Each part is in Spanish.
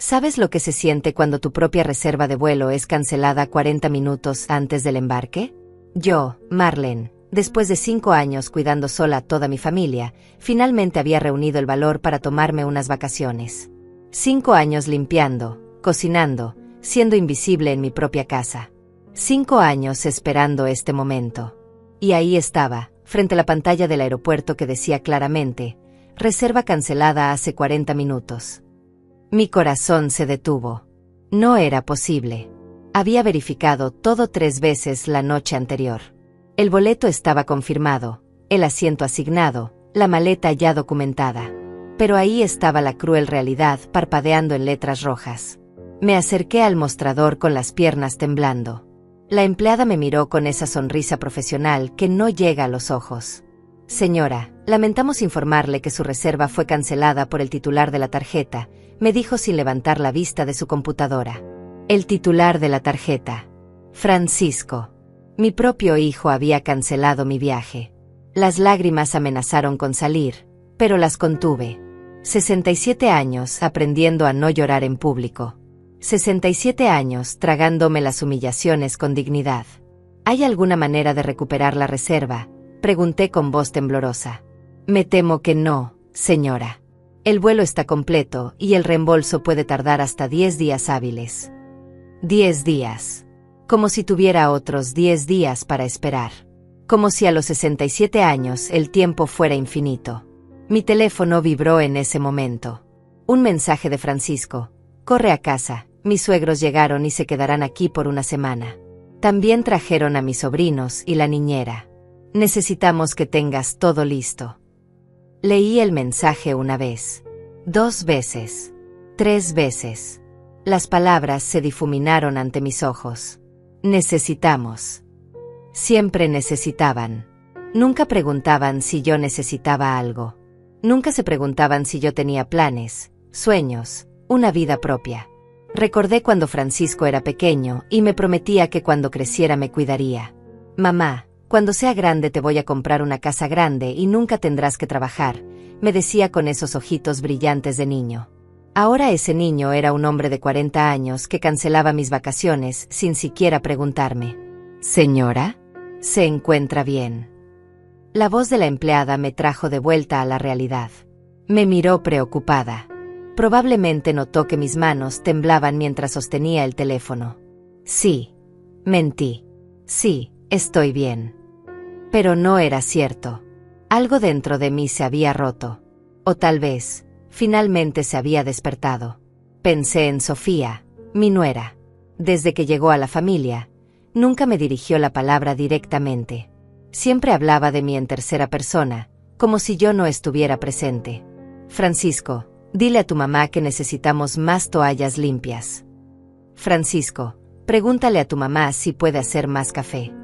¿Sabes lo que se siente cuando tu propia reserva de vuelo es cancelada 40 minutos antes del embarque? Yo, Marlene, después de 5 años cuidando sola a toda mi familia, finalmente había reunido el valor para tomarme unas vacaciones. 5 años limpiando, cocinando, siendo invisible en mi propia casa. 5 años esperando este momento. Y ahí estaba, frente a la pantalla del aeropuerto que decía claramente, reserva cancelada hace 40 minutos. Mi corazón se detuvo. No era posible. Había verificado todo 3 veces la noche anterior. El boleto estaba confirmado, el asiento asignado, la maleta ya documentada. Pero ahí estaba la cruel realidad parpadeando en letras rojas. Me acerqué al mostrador con las piernas temblando. La empleada me miró con esa sonrisa profesional que no llega a los ojos. Señora, lamentamos informarle que su reserva fue cancelada por el titular de la tarjeta, me dijo sin levantar la vista de su computadora. El titular de la tarjeta. Francisco. Mi propio hijo había cancelado mi viaje. Las lágrimas amenazaron con salir, pero las contuve. 67 años aprendiendo a no llorar en público. 67 años tragándome las humillaciones con dignidad. ¿Hay alguna manera de recuperar la reserva?, pregunté con voz temblorosa. Me temo que no, señora. El vuelo está completo y el reembolso puede tardar hasta 10 días hábiles. 10 días. Como si tuviera otros 10 días para esperar. Como si a los 67 años el tiempo fuera infinito. Mi teléfono vibró en ese momento. Un mensaje de Francisco. Corre a casa, mis suegros llegaron y se quedarán aquí por una semana. También trajeron a mis sobrinos y la niñera. Necesitamos que tengas todo listo. Leí el mensaje una vez, 2 veces, 3 veces. Las palabras se difuminaron ante mis ojos. Necesitamos. Siempre necesitaban. Nunca preguntaban si yo necesitaba algo. Nunca se preguntaban si yo tenía planes, sueños, una vida propia. Recordé cuando Francisco era pequeño y me prometía que cuando creciera me cuidaría. Mamá, cuando sea grande te voy a comprar una casa grande y nunca tendrás que trabajar, me decía con esos ojitos brillantes de niño. Ahora ese niño era un hombre de 40 años que cancelaba mis vacaciones sin siquiera preguntarme. Señora, ¿se encuentra bien? La voz de la empleada me trajo de vuelta a la realidad. Me miró preocupada. Probablemente notó que mis manos temblaban mientras sostenía el teléfono. Sí, mentí. Sí, estoy bien. Pero no era cierto. Algo dentro de mí se había roto. O tal vez, finalmente se había despertado. Pensé en Sofía, mi nuera. Desde que llegó a la familia, nunca me dirigió la palabra directamente. Siempre hablaba de mí en tercera persona, como si yo no estuviera presente. Francisco, dile a tu mamá que necesitamos más toallas limpias. Francisco, pregúntale a tu mamá si puede hacer más café.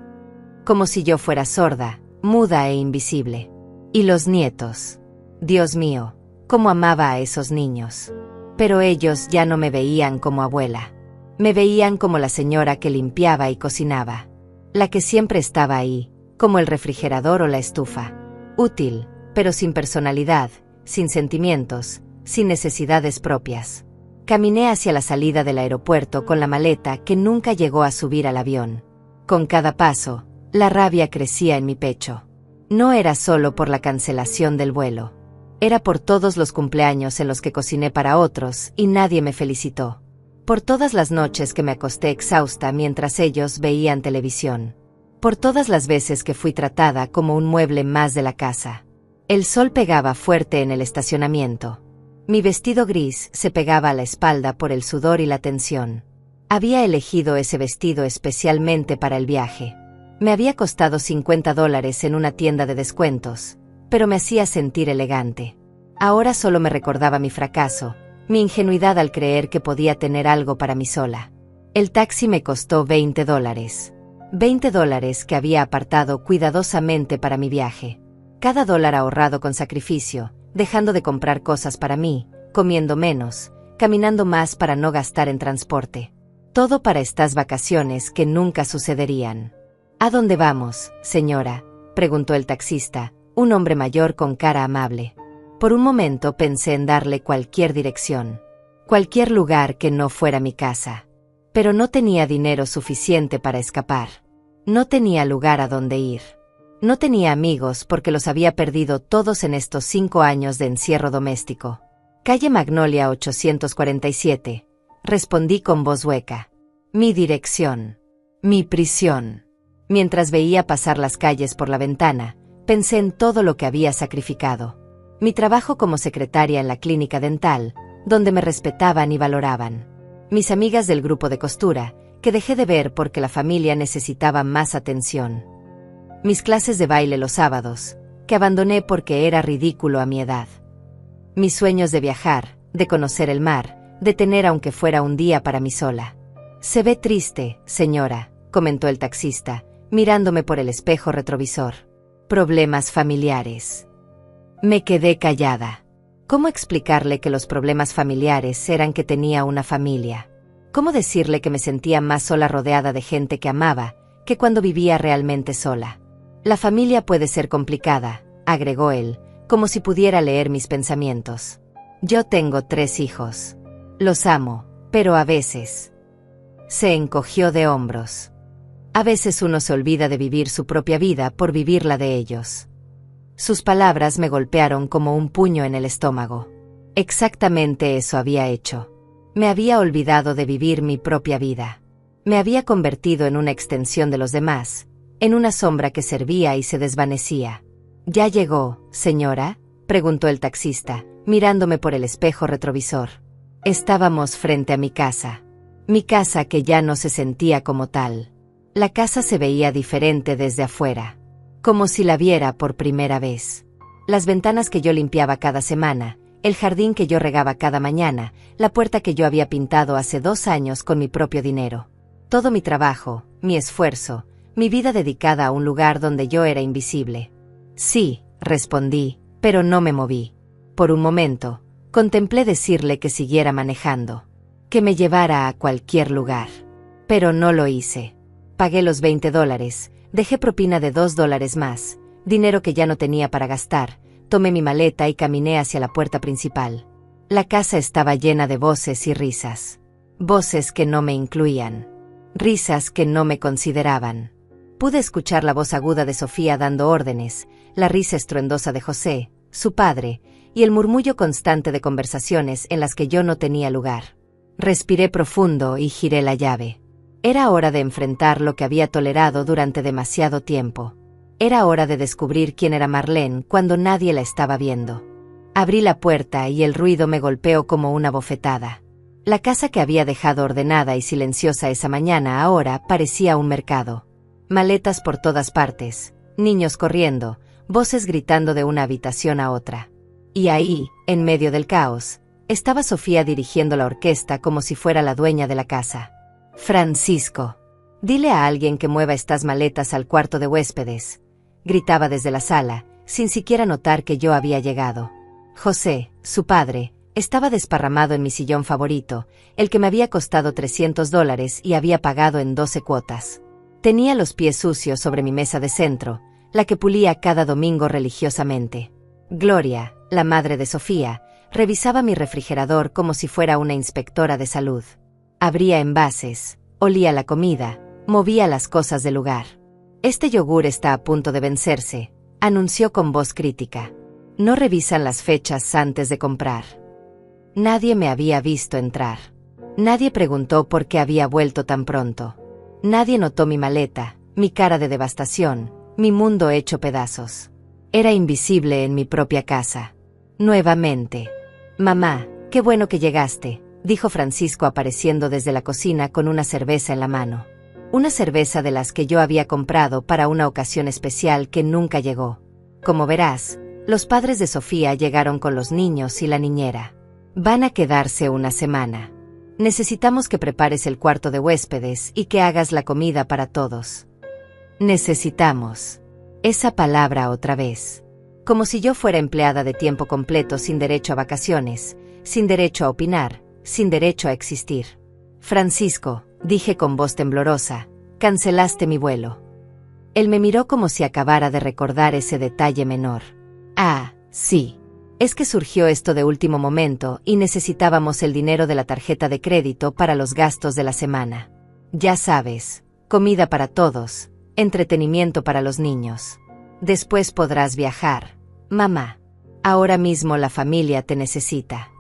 Como si yo fuera sorda, muda e invisible. Y los nietos. Dios mío, cómo amaba a esos niños. Pero ellos ya no me veían como abuela. Me veían como la señora que limpiaba y cocinaba. La que siempre estaba ahí, como el refrigerador o la estufa. Útil, pero sin personalidad, sin sentimientos, sin necesidades propias. Caminé hacia la salida del aeropuerto con la maleta que nunca llegó a subir al avión. Con cada paso, la rabia crecía en mi pecho. No era solo por la cancelación del vuelo. Era por todos los cumpleaños en los que cociné para otros y nadie me felicitó. Por todas las noches que me acosté exhausta mientras ellos veían televisión. Por todas las veces que fui tratada como un mueble más de la casa. El sol pegaba fuerte en el estacionamiento. Mi vestido gris se pegaba a la espalda por el sudor y la tensión. Había elegido ese vestido especialmente para el viaje. Me había costado $50 en una tienda de descuentos, pero me hacía sentir elegante. Ahora solo me recordaba mi fracaso, mi ingenuidad al creer que podía tener algo para mí sola. El taxi me costó $20. $20 que había apartado cuidadosamente para mi viaje. Cada dólar ahorrado con sacrificio, dejando de comprar cosas para mí, comiendo menos, caminando más para no gastar en transporte. Todo para estas vacaciones que nunca sucederían. ¿A dónde vamos, señora?, preguntó el taxista, un hombre mayor con cara amable. Por un momento pensé en darle cualquier dirección. Cualquier lugar que no fuera mi casa. Pero no tenía dinero suficiente para escapar. No tenía lugar a donde ir. No tenía amigos porque los había perdido todos en estos 5 años de encierro doméstico. Calle Magnolia 847. Respondí con voz hueca. Mi dirección. Mi prisión. Mientras veía pasar las calles por la ventana, pensé en todo lo que había sacrificado. Mi trabajo como secretaria en la clínica dental, donde me respetaban y valoraban. Mis amigas del grupo de costura, que dejé de ver porque la familia necesitaba más atención. Mis clases de baile los sábados, que abandoné porque era ridículo a mi edad. Mis sueños de viajar, de conocer el mar, de tener aunque fuera un día para mí sola. Se ve triste, señora, comentó el taxista, mirándome por el espejo retrovisor. Problemas familiares. Me quedé callada. ¿Cómo explicarle que los problemas familiares eran que tenía una familia? ¿Cómo decirle que me sentía más sola rodeada de gente que amaba, que cuando vivía realmente sola? La familia puede ser complicada, agregó él, como si pudiera leer mis pensamientos. Yo tengo 3 hijos. Los amo, pero a veces... Se encogió de hombros. A veces uno se olvida de vivir su propia vida por vivir la de ellos. Sus palabras me golpearon como un puño en el estómago. Exactamente eso había hecho. Me había olvidado de vivir mi propia vida. Me había convertido en una extensión de los demás, en una sombra que servía y se desvanecía. ¿Ya llegó, señora?, preguntó el taxista, mirándome por el espejo retrovisor. Estábamos frente a mi casa. Mi casa que ya no se sentía como tal. La casa se veía diferente desde afuera. Como si la viera por primera vez. Las ventanas que yo limpiaba cada semana, el jardín que yo regaba cada mañana, la puerta que yo había pintado hace 2 años con mi propio dinero. Todo mi trabajo, mi esfuerzo, mi vida dedicada a un lugar donde yo era invisible. Sí, respondí, pero no me moví. Por un momento, contemplé decirle que siguiera manejando, que me llevara a cualquier lugar. Pero no lo hice. Pagué los $20, dejé propina de $2 más, dinero que ya no tenía para gastar, tomé mi maleta y caminé hacia la puerta principal. La casa estaba llena de voces y risas. Voces que no me incluían. Risas que no me consideraban. Pude escuchar la voz aguda de Sofía dando órdenes, la risa estruendosa de José, su padre, y el murmullo constante de conversaciones en las que yo no tenía lugar. Respiré profundo y giré la llave. Era hora de enfrentar lo que había tolerado durante demasiado tiempo. Era hora de descubrir quién era Marlene cuando nadie la estaba viendo. Abrí la puerta y el ruido me golpeó como una bofetada. La casa que había dejado ordenada y silenciosa esa mañana ahora parecía un mercado. Maletas por todas partes, niños corriendo, voces gritando de una habitación a otra. Y ahí, en medio del caos, estaba Sofía dirigiendo la orquesta como si fuera la dueña de la casa. Francisco, dile a alguien que mueva estas maletas al cuarto de huéspedes, gritaba desde la sala, sin siquiera notar que yo había llegado. José, su padre, estaba desparramado en mi sillón favorito, el que me había costado $300 y había pagado en 12 cuotas. Tenía los pies sucios sobre mi mesa de centro, la que pulía cada domingo religiosamente. Gloria, la madre de Sofía, revisaba mi refrigerador como si fuera una inspectora de salud. Abría envases, olía la comida, movía las cosas del lugar. Este yogur está a punto de vencerse, anunció con voz crítica. No revisan las fechas antes de comprar. Nadie me había visto entrar. Nadie preguntó por qué había vuelto tan pronto. Nadie notó mi maleta, mi cara de devastación, mi mundo hecho pedazos. Era invisible en mi propia casa. Nuevamente. Mamá, qué bueno que llegaste, dijo Francisco apareciendo desde la cocina con una cerveza en la mano. Una cerveza de las que yo había comprado para una ocasión especial que nunca llegó. Como verás, los padres de Sofía llegaron con los niños y la niñera. Van a quedarse una semana. Necesitamos que prepares el cuarto de huéspedes y que hagas la comida para todos. Necesitamos. Esa palabra otra vez. Como si yo fuera empleada de tiempo completo sin derecho a vacaciones, sin derecho a opinar, sin derecho a existir. Francisco, dije con voz temblorosa, cancelaste mi vuelo. Él me miró como si acabara de recordar ese detalle menor. Ah, sí. Es que surgió esto de último momento y necesitábamos el dinero de la tarjeta de crédito para los gastos de la semana. Ya sabes, comida para todos, entretenimiento para los niños. Después podrás viajar, mamá. Ahora mismo la familia te necesita.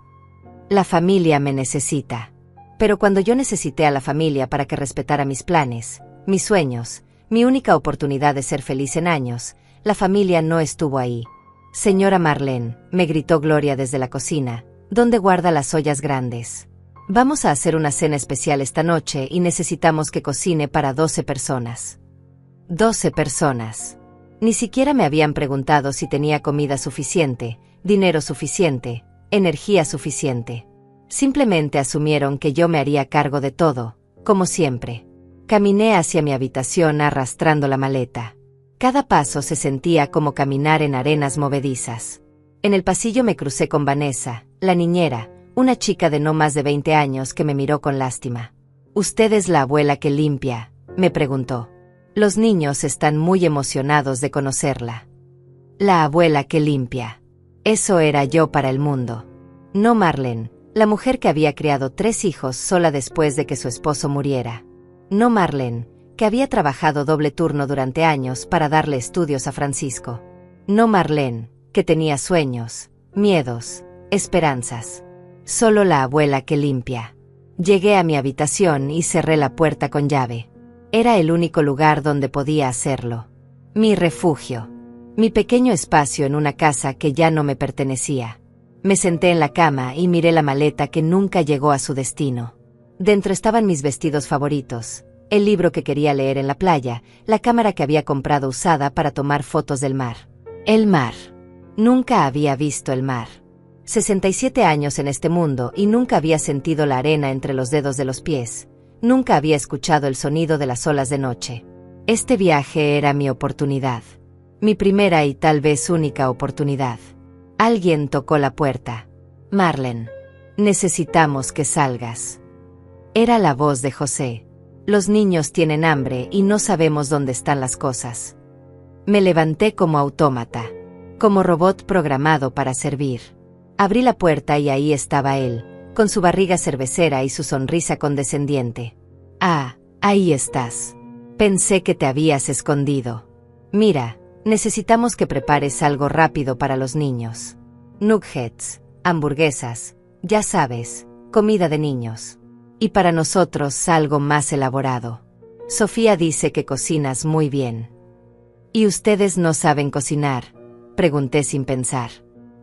La familia me necesita. Pero cuando yo necesité a la familia para que respetara mis planes, mis sueños, mi única oportunidad de ser feliz en años, la familia no estuvo ahí. Señora Marlene, me gritó Gloria desde la cocina, ¿dónde guarda las ollas grandes? Vamos a hacer una cena especial esta noche y necesitamos que cocine para 12 personas. 12 personas. Ni siquiera me habían preguntado si tenía comida suficiente, dinero suficiente, energía suficiente. Simplemente asumieron que yo me haría cargo de todo, como siempre. Caminé hacia mi habitación arrastrando la maleta. Cada paso se sentía como caminar en arenas movedizas. En el pasillo me crucé con Vanessa, la niñera, una chica de no más de 20 años que me miró con lástima. «¿Usted es la abuela que limpia?», me preguntó. Los niños están muy emocionados de conocerla. La abuela que limpia. Eso era yo para el mundo. No Marlene, la mujer que había criado 3 hijos sola después de que su esposo muriera. No Marlene, que había trabajado doble turno durante años para darle estudios a Francisco. No Marlene, que tenía sueños, miedos, esperanzas. Solo la abuela que limpia. Llegué a mi habitación y cerré la puerta con llave. Era el único lugar donde podía hacerlo. Mi refugio. Mi pequeño espacio en una casa que ya no me pertenecía. Me senté en la cama y miré la maleta que nunca llegó a su destino. Dentro estaban mis vestidos favoritos, el libro que quería leer en la playa, la cámara que había comprado usada para tomar fotos del mar. El mar. Nunca había visto el mar. 67 años en este mundo y nunca había sentido la arena entre los dedos de los pies. Nunca había escuchado el sonido de las olas de noche. Este viaje era mi oportunidad. Mi primera y tal vez única oportunidad. Alguien tocó la puerta. Marlene. Necesitamos que salgas. Era la voz de José. Los niños tienen hambre y no sabemos dónde están las cosas. Me levanté como autómata. Como robot programado para servir. Abrí la puerta y ahí estaba él, con su barriga cervecera y su sonrisa condescendiente. Ah, ahí estás. Pensé que te habías escondido. Mira, necesitamos que prepares algo rápido para los niños. Nuggets, hamburguesas, ya sabes, comida de niños. Y para nosotros algo más elaborado. Sofía dice que cocinas muy bien. ¿Y ustedes no saben cocinar?, pregunté sin pensar.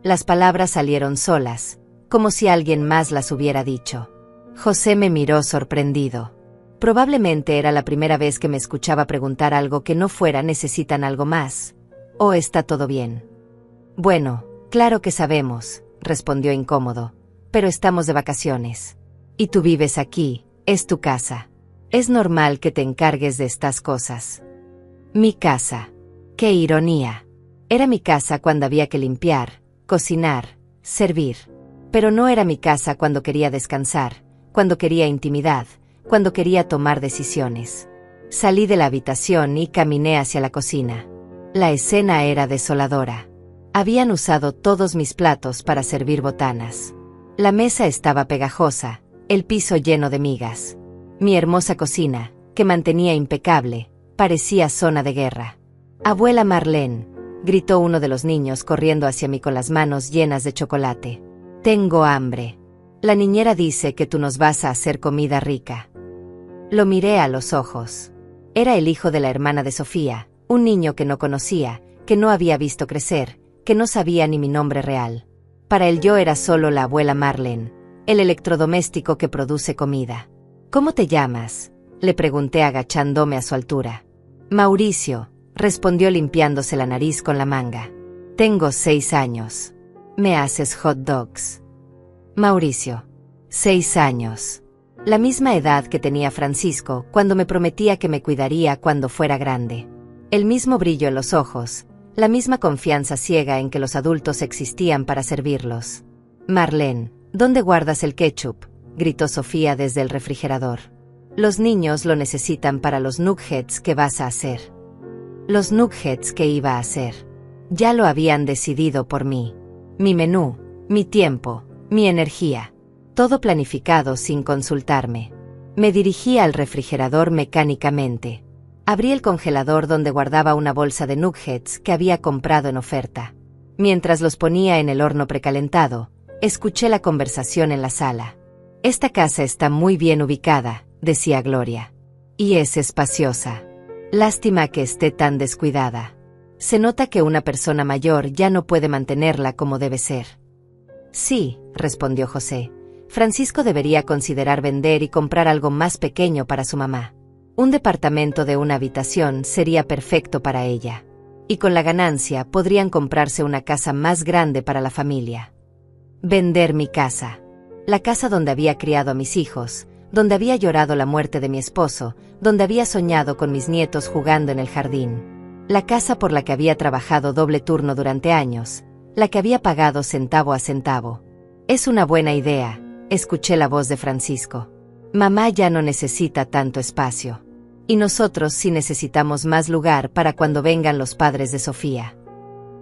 Las palabras salieron solas, como si alguien más las hubiera dicho. José me miró sorprendido. Probablemente era la primera vez que me escuchaba preguntar algo que no fuera ¿necesitan algo más? ¿O está todo bien? Bueno, claro que sabemos, respondió incómodo, pero estamos de vacaciones. Y tú vives aquí, es tu casa. Es normal que te encargues de estas cosas. Mi casa. ¡Qué ironía! Era mi casa cuando había que limpiar, cocinar, servir. Pero no era mi casa cuando quería descansar, cuando quería intimidad, cuando quería tomar decisiones. Salí de la habitación y caminé hacia la cocina. La escena era desoladora. Habían usado todos mis platos para servir botanas. La mesa estaba pegajosa, el piso lleno de migas. Mi hermosa cocina, que mantenía impecable, parecía zona de guerra. «Abuela Marlene», gritó uno de los niños corriendo hacia mí con las manos llenas de chocolate. «Tengo hambre. La niñera dice que tú nos vas a hacer comida rica». Lo miré a los ojos. Era el hijo de la hermana de Sofía, un niño que no conocía, que no había visto crecer, que no sabía ni mi nombre real. Para él yo era solo la abuela Marlene, el electrodoméstico que produce comida. «¿Cómo te llamas?», le pregunté agachándome a su altura. «Mauricio», respondió limpiándose la nariz con la manga. «Tengo 6 años. ¿Me haces hot dogs?». Mauricio. 6 años. La misma edad que tenía Francisco cuando me prometía que me cuidaría cuando fuera grande. El mismo brillo en los ojos, la misma confianza ciega en que los adultos existían para servirlos. «Marlene, ¿dónde guardas el ketchup?», gritó Sofía desde el refrigerador. «Los niños lo necesitan para los nuggets que vas a hacer». Los nuggets que iba a hacer. Ya lo habían decidido por mí. Mi menú, mi tiempo, mi energía. Todo planificado sin consultarme. Me dirigí al refrigerador mecánicamente. Abrí el congelador donde guardaba una bolsa de nuggets que había comprado en oferta. Mientras los ponía en el horno precalentado, escuché la conversación en la sala. Esta casa está muy bien ubicada, decía Gloria. Y es espaciosa. Lástima que esté tan descuidada. Se nota que una persona mayor ya no puede mantenerla como debe ser. Sí, respondió José. Francisco debería considerar vender y comprar algo más pequeño para su mamá. Un departamento de una habitación sería perfecto para ella. Y con la ganancia podrían comprarse una casa más grande para la familia. Vender mi casa. La casa donde había criado a mis hijos, donde había llorado la muerte de mi esposo, donde había soñado con mis nietos jugando en el jardín. La casa por la que había trabajado doble turno durante años, la que había pagado centavo a centavo. Es una buena idea, escuché la voz de Francisco. Mamá ya no necesita tanto espacio. Y nosotros sí necesitamos más lugar para cuando vengan los padres de Sofía.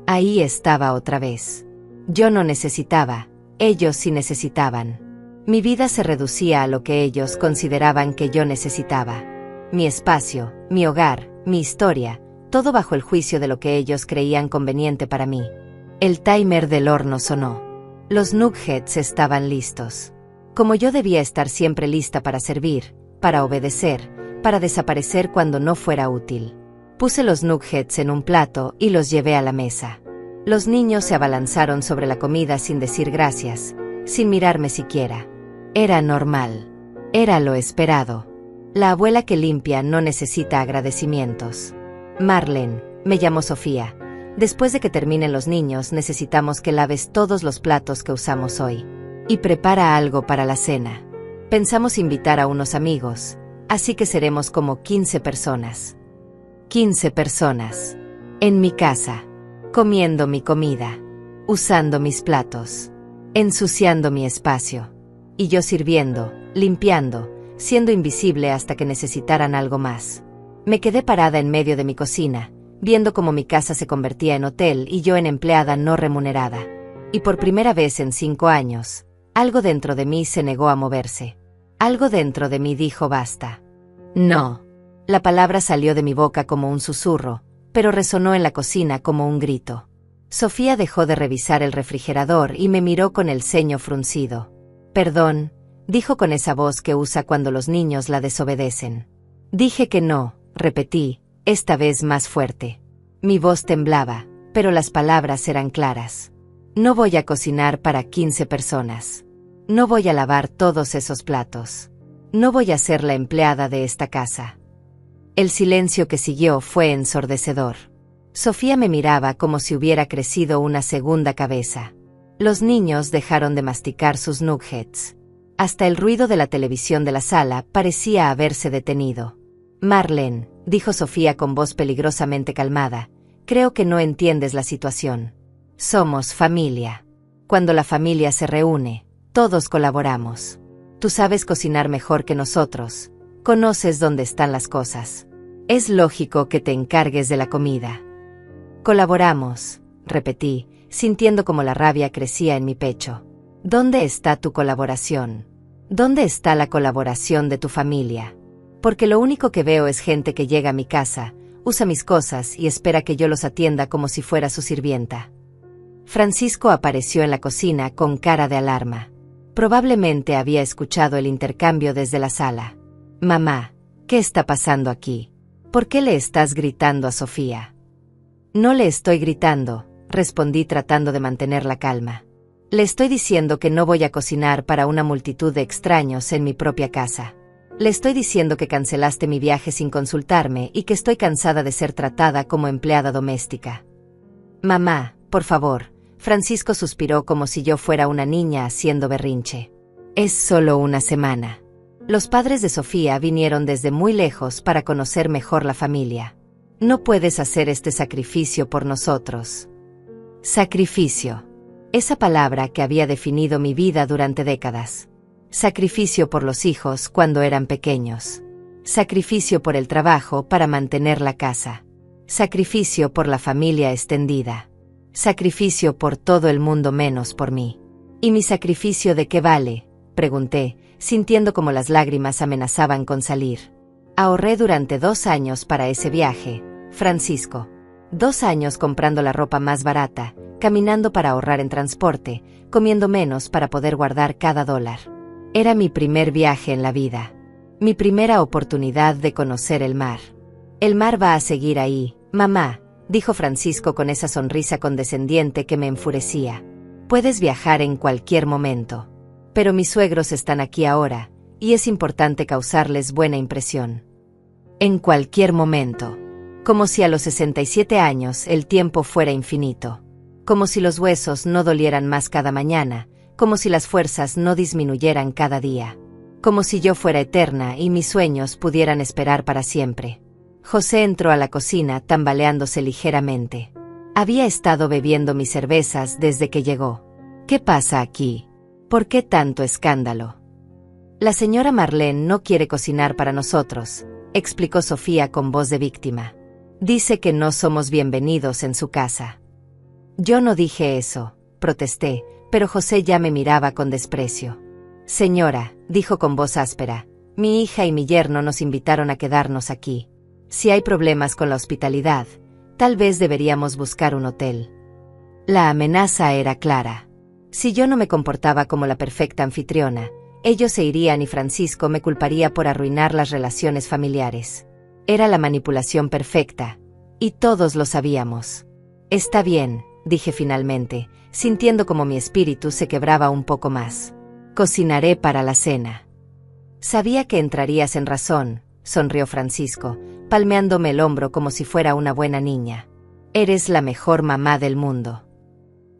Ahí estaba otra vez. Yo no necesitaba, ellos sí necesitaban. Mi vida se reducía a lo que ellos consideraban que yo necesitaba. Mi espacio, mi hogar, mi historia, todo bajo el juicio de lo que ellos creían conveniente para mí. El timer del horno sonó. Los nuggets estaban listos. Como yo debía estar siempre lista para servir, para obedecer, para desaparecer cuando no fuera útil. Puse los nuggets en un plato y los llevé a la mesa. Los niños se abalanzaron sobre la comida sin decir gracias, sin mirarme siquiera. Era normal. Era lo esperado. La abuela que limpia no necesita agradecimientos. Marlene, me llamo Sofía. Después de que terminen los niños necesitamos que laves todos los platos que usamos hoy. Y prepara algo para la cena. Pensamos invitar a unos amigos, así que seremos como 15 personas. 15 personas. En mi casa. Comiendo mi comida. Usando mis platos. Ensuciando mi espacio. Y yo sirviendo, limpiando, siendo invisible hasta que necesitaran algo más. Me quedé parada en medio de mi cocina, viendo cómo mi casa se convertía en hotel y yo en empleada no remunerada. Y por primera vez en 5 años, algo dentro de mí se negó a moverse. Algo dentro de mí dijo basta. No. La palabra salió de mi boca como un susurro, pero resonó en la cocina como un grito. Sofía dejó de revisar el refrigerador y me miró con el ceño fruncido. Perdón, dijo con esa voz que usa cuando los niños la desobedecen. Dije que no, repetí, esta vez más fuerte. Mi voz temblaba, pero las palabras eran claras. No voy a cocinar para 15 personas. No voy a lavar todos esos platos. No voy a ser la empleada de esta casa. El silencio que siguió fue ensordecedor. Sofía me miraba como si hubiera crecido una segunda cabeza. Los niños dejaron de masticar sus nuggets. Hasta el ruido de la televisión de la sala parecía haberse detenido. Marlene, dijo Sofía con voz peligrosamente calmada, creo que no entiendes la situación. Somos familia. Cuando la familia se reúne, todos colaboramos. Tú sabes cocinar mejor que nosotros. Conoces dónde están las cosas. Es lógico que te encargues de la comida. Colaboramos, repetí, sintiendo como la rabia crecía en mi pecho. ¿Dónde está tu colaboración? ¿Dónde está la colaboración de tu familia? Porque lo único que veo es gente que llega a mi casa, usa mis cosas y espera que yo los atienda como si fuera su sirvienta. Francisco apareció en la cocina con cara de alarma. Probablemente había escuchado el intercambio desde la sala. Mamá, ¿qué está pasando aquí? ¿Por qué le estás gritando a Sofía? No le estoy gritando, respondí tratando de mantener la calma. Le estoy diciendo que no voy a cocinar para una multitud de extraños en mi propia casa. Le estoy diciendo que cancelaste mi viaje sin consultarme y que estoy cansada de ser tratada como empleada doméstica. Mamá, por favor, Francisco suspiró como si yo fuera una niña haciendo berrinche. Es solo una semana. Los padres de Sofía vinieron desde muy lejos para conocer mejor la familia. No puedes hacer este sacrificio por nosotros. Sacrificio. Esa palabra que había definido mi vida durante décadas. Sacrificio por los hijos cuando eran pequeños. Sacrificio por el trabajo para mantener la casa. Sacrificio por la familia extendida. Sacrificio por todo el mundo menos por mí. ¿Y mi sacrificio de qué vale?, pregunté, sintiendo como las lágrimas amenazaban con salir. Ahorré durante 2 años para ese viaje, Francisco. 2 años comprando la ropa más barata, caminando para ahorrar en transporte, comiendo menos para poder guardar cada dólar. Era mi primer viaje en la vida. Mi primera oportunidad de conocer el mar. El mar va a seguir ahí, mamá, dijo Francisco con esa sonrisa condescendiente que me enfurecía. Puedes viajar en cualquier momento. Pero mis suegros están aquí ahora, y es importante causarles buena impresión. En cualquier momento. Como si a los 67 años el tiempo fuera infinito. Como si los huesos no dolieran más cada mañana, como si las fuerzas no disminuyeran cada día. Como si yo fuera eterna y mis sueños pudieran esperar para siempre. José entró a la cocina tambaleándose ligeramente. Había estado bebiendo mis cervezas desde que llegó. ¿Qué pasa aquí? ¿Por qué tanto escándalo? La señora Marlene no quiere cocinar para nosotros, explicó Sofía con voz de víctima. Dice que no somos bienvenidos en su casa. Yo no dije eso, protesté, pero José ya me miraba con desprecio. Señora, dijo con voz áspera, mi hija y mi yerno nos invitaron a quedarnos aquí. Si hay problemas con la hospitalidad, tal vez deberíamos buscar un hotel. La amenaza era clara. Si yo no me comportaba como la perfecta anfitriona, ellos se irían y Francisco me culparía por arruinar las relaciones familiares. Era la manipulación perfecta, y todos lo sabíamos. Está bien, dije finalmente, sintiendo como mi espíritu se quebraba un poco más. Cocinaré para la cena. Sabía que entrarías en razón, sonrió Francisco, palmeándome el hombro como si fuera una buena niña. Eres la mejor mamá del mundo.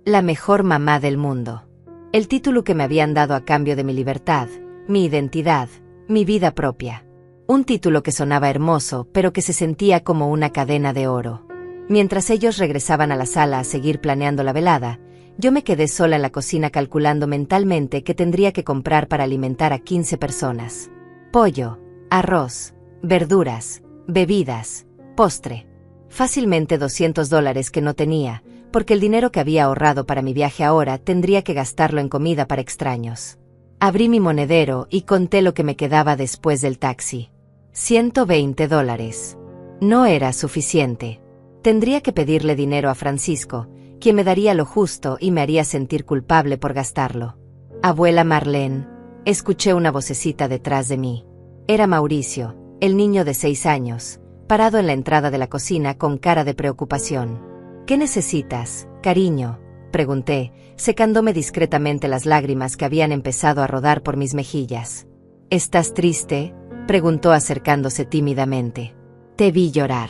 La mejor mamá del mundo. El título que me habían dado a cambio de mi libertad, mi identidad, mi vida propia. Un título que sonaba hermoso, pero que se sentía como una cadena de oro. Mientras ellos regresaban a la sala a seguir planeando la velada, yo me quedé sola en la cocina calculando mentalmente qué tendría que comprar para alimentar a 15 personas. Pollo, arroz, verduras, bebidas, postre. Fácilmente $200 que no tenía, porque el dinero que había ahorrado para mi viaje ahora tendría que gastarlo en comida para extraños. Abrí mi monedero y conté lo que me quedaba después del taxi. $120. No era suficiente. Tendría que pedirle dinero a Francisco, quien me daría lo justo y me haría sentir culpable por gastarlo. Abuela Marlene, escuché una vocecita detrás de mí. Era Mauricio, el niño de 6 años, parado en la entrada de la cocina con cara de preocupación. ¿Qué necesitas, cariño?, pregunté, secándome discretamente las lágrimas que habían empezado a rodar por mis mejillas. ¿Estás triste?, preguntó acercándose tímidamente. Te vi llorar.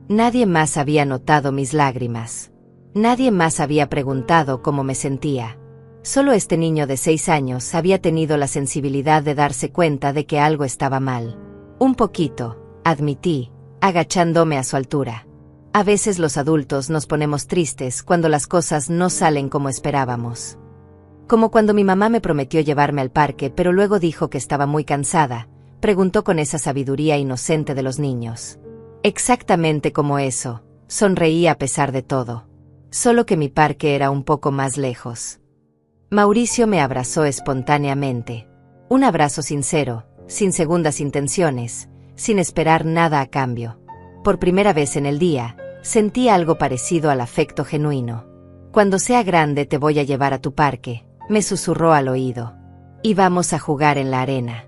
Nadie más había notado mis lágrimas. Nadie más había preguntado cómo me sentía. Solo este niño de 6 años había tenido la sensibilidad de darse cuenta de que algo estaba mal. Un poquito, admití, agachándome a su altura. A veces los adultos nos ponemos tristes cuando las cosas no salen como esperábamos. Como cuando mi mamá me prometió llevarme al parque pero luego dijo que estaba muy cansada, preguntó con esa sabiduría inocente de los niños. Exactamente como eso, sonreí a pesar de todo. Solo que mi parque era un poco más lejos. Mauricio me abrazó espontáneamente. Un abrazo sincero, sin segundas intenciones, sin esperar nada a cambio. Por primera vez en el día, sentí algo parecido al afecto genuino. Cuando sea grande te voy a llevar a tu parque, me susurró al oído. Y vamos a jugar en la arena.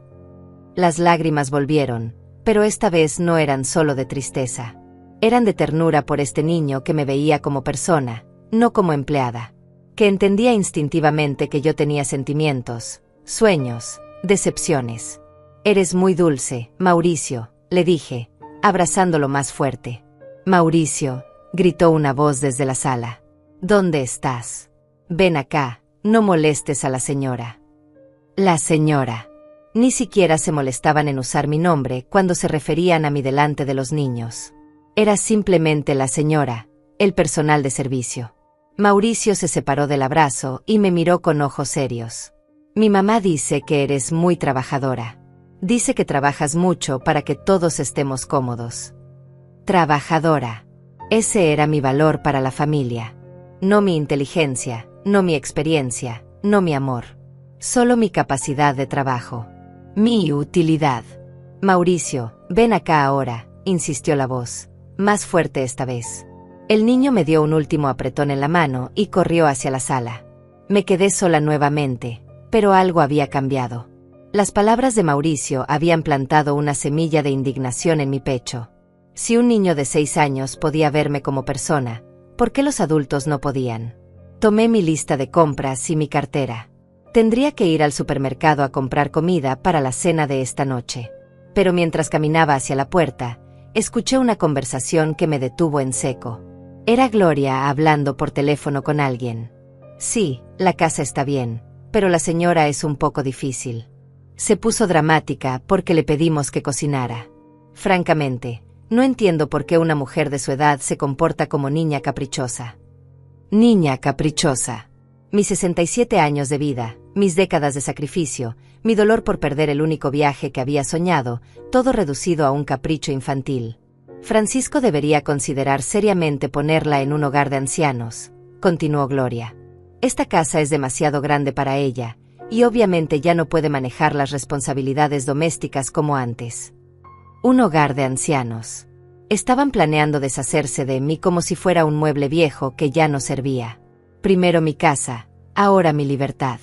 Las lágrimas volvieron, pero esta vez no eran solo de tristeza. Eran de ternura por este niño que me veía como persona, no como empleada. Que entendía instintivamente que yo tenía sentimientos, sueños, decepciones. Eres muy dulce, Mauricio, le dije, abrazándolo más fuerte. Mauricio, gritó una voz desde la sala. ¿Dónde estás? Ven acá, no molestes a la señora. La señora. Ni siquiera se molestaban en usar mi nombre cuando se referían a mí delante de los niños. Era simplemente la señora, el personal de servicio. Mauricio se separó del abrazo y me miró con ojos serios. Mi mamá dice que eres muy trabajadora. Dice que trabajas mucho para que todos estemos cómodos. Trabajadora. Ese era mi valor para la familia. No mi inteligencia, no mi experiencia, no mi amor. Solo mi capacidad de trabajo. Mi utilidad. Mauricio, ven acá ahora, insistió la voz, más fuerte esta vez. El niño me dio un último apretón en la mano y corrió hacia la sala. Me quedé sola nuevamente, pero algo había cambiado. Las palabras de Mauricio habían plantado una semilla de indignación en mi pecho. Si un niño de 6 años podía verme como persona, ¿por qué los adultos no podían? Tomé mi lista de compras y mi cartera. Tendría que ir al supermercado a comprar comida para la cena de esta noche. Pero mientras caminaba hacia la puerta, escuché una conversación que me detuvo en seco. Era Gloria hablando por teléfono con alguien. Sí, la casa está bien, pero la señora es un poco difícil. Se puso dramática porque le pedimos que cocinara. Francamente, no entiendo por qué una mujer de su edad se comporta como niña caprichosa. Niña caprichosa. Mis 67 años de vida, mis décadas de sacrificio, mi dolor por perder el único viaje que había soñado, todo reducido a un capricho infantil. Francisco debería considerar seriamente ponerla en un hogar de ancianos, continuó Gloria. Esta casa es demasiado grande para ella, y obviamente ya no puede manejar las responsabilidades domésticas como antes. Un hogar de ancianos. Estaban planeando deshacerse de mí como si fuera un mueble viejo que ya no servía. Primero mi casa, ahora mi libertad.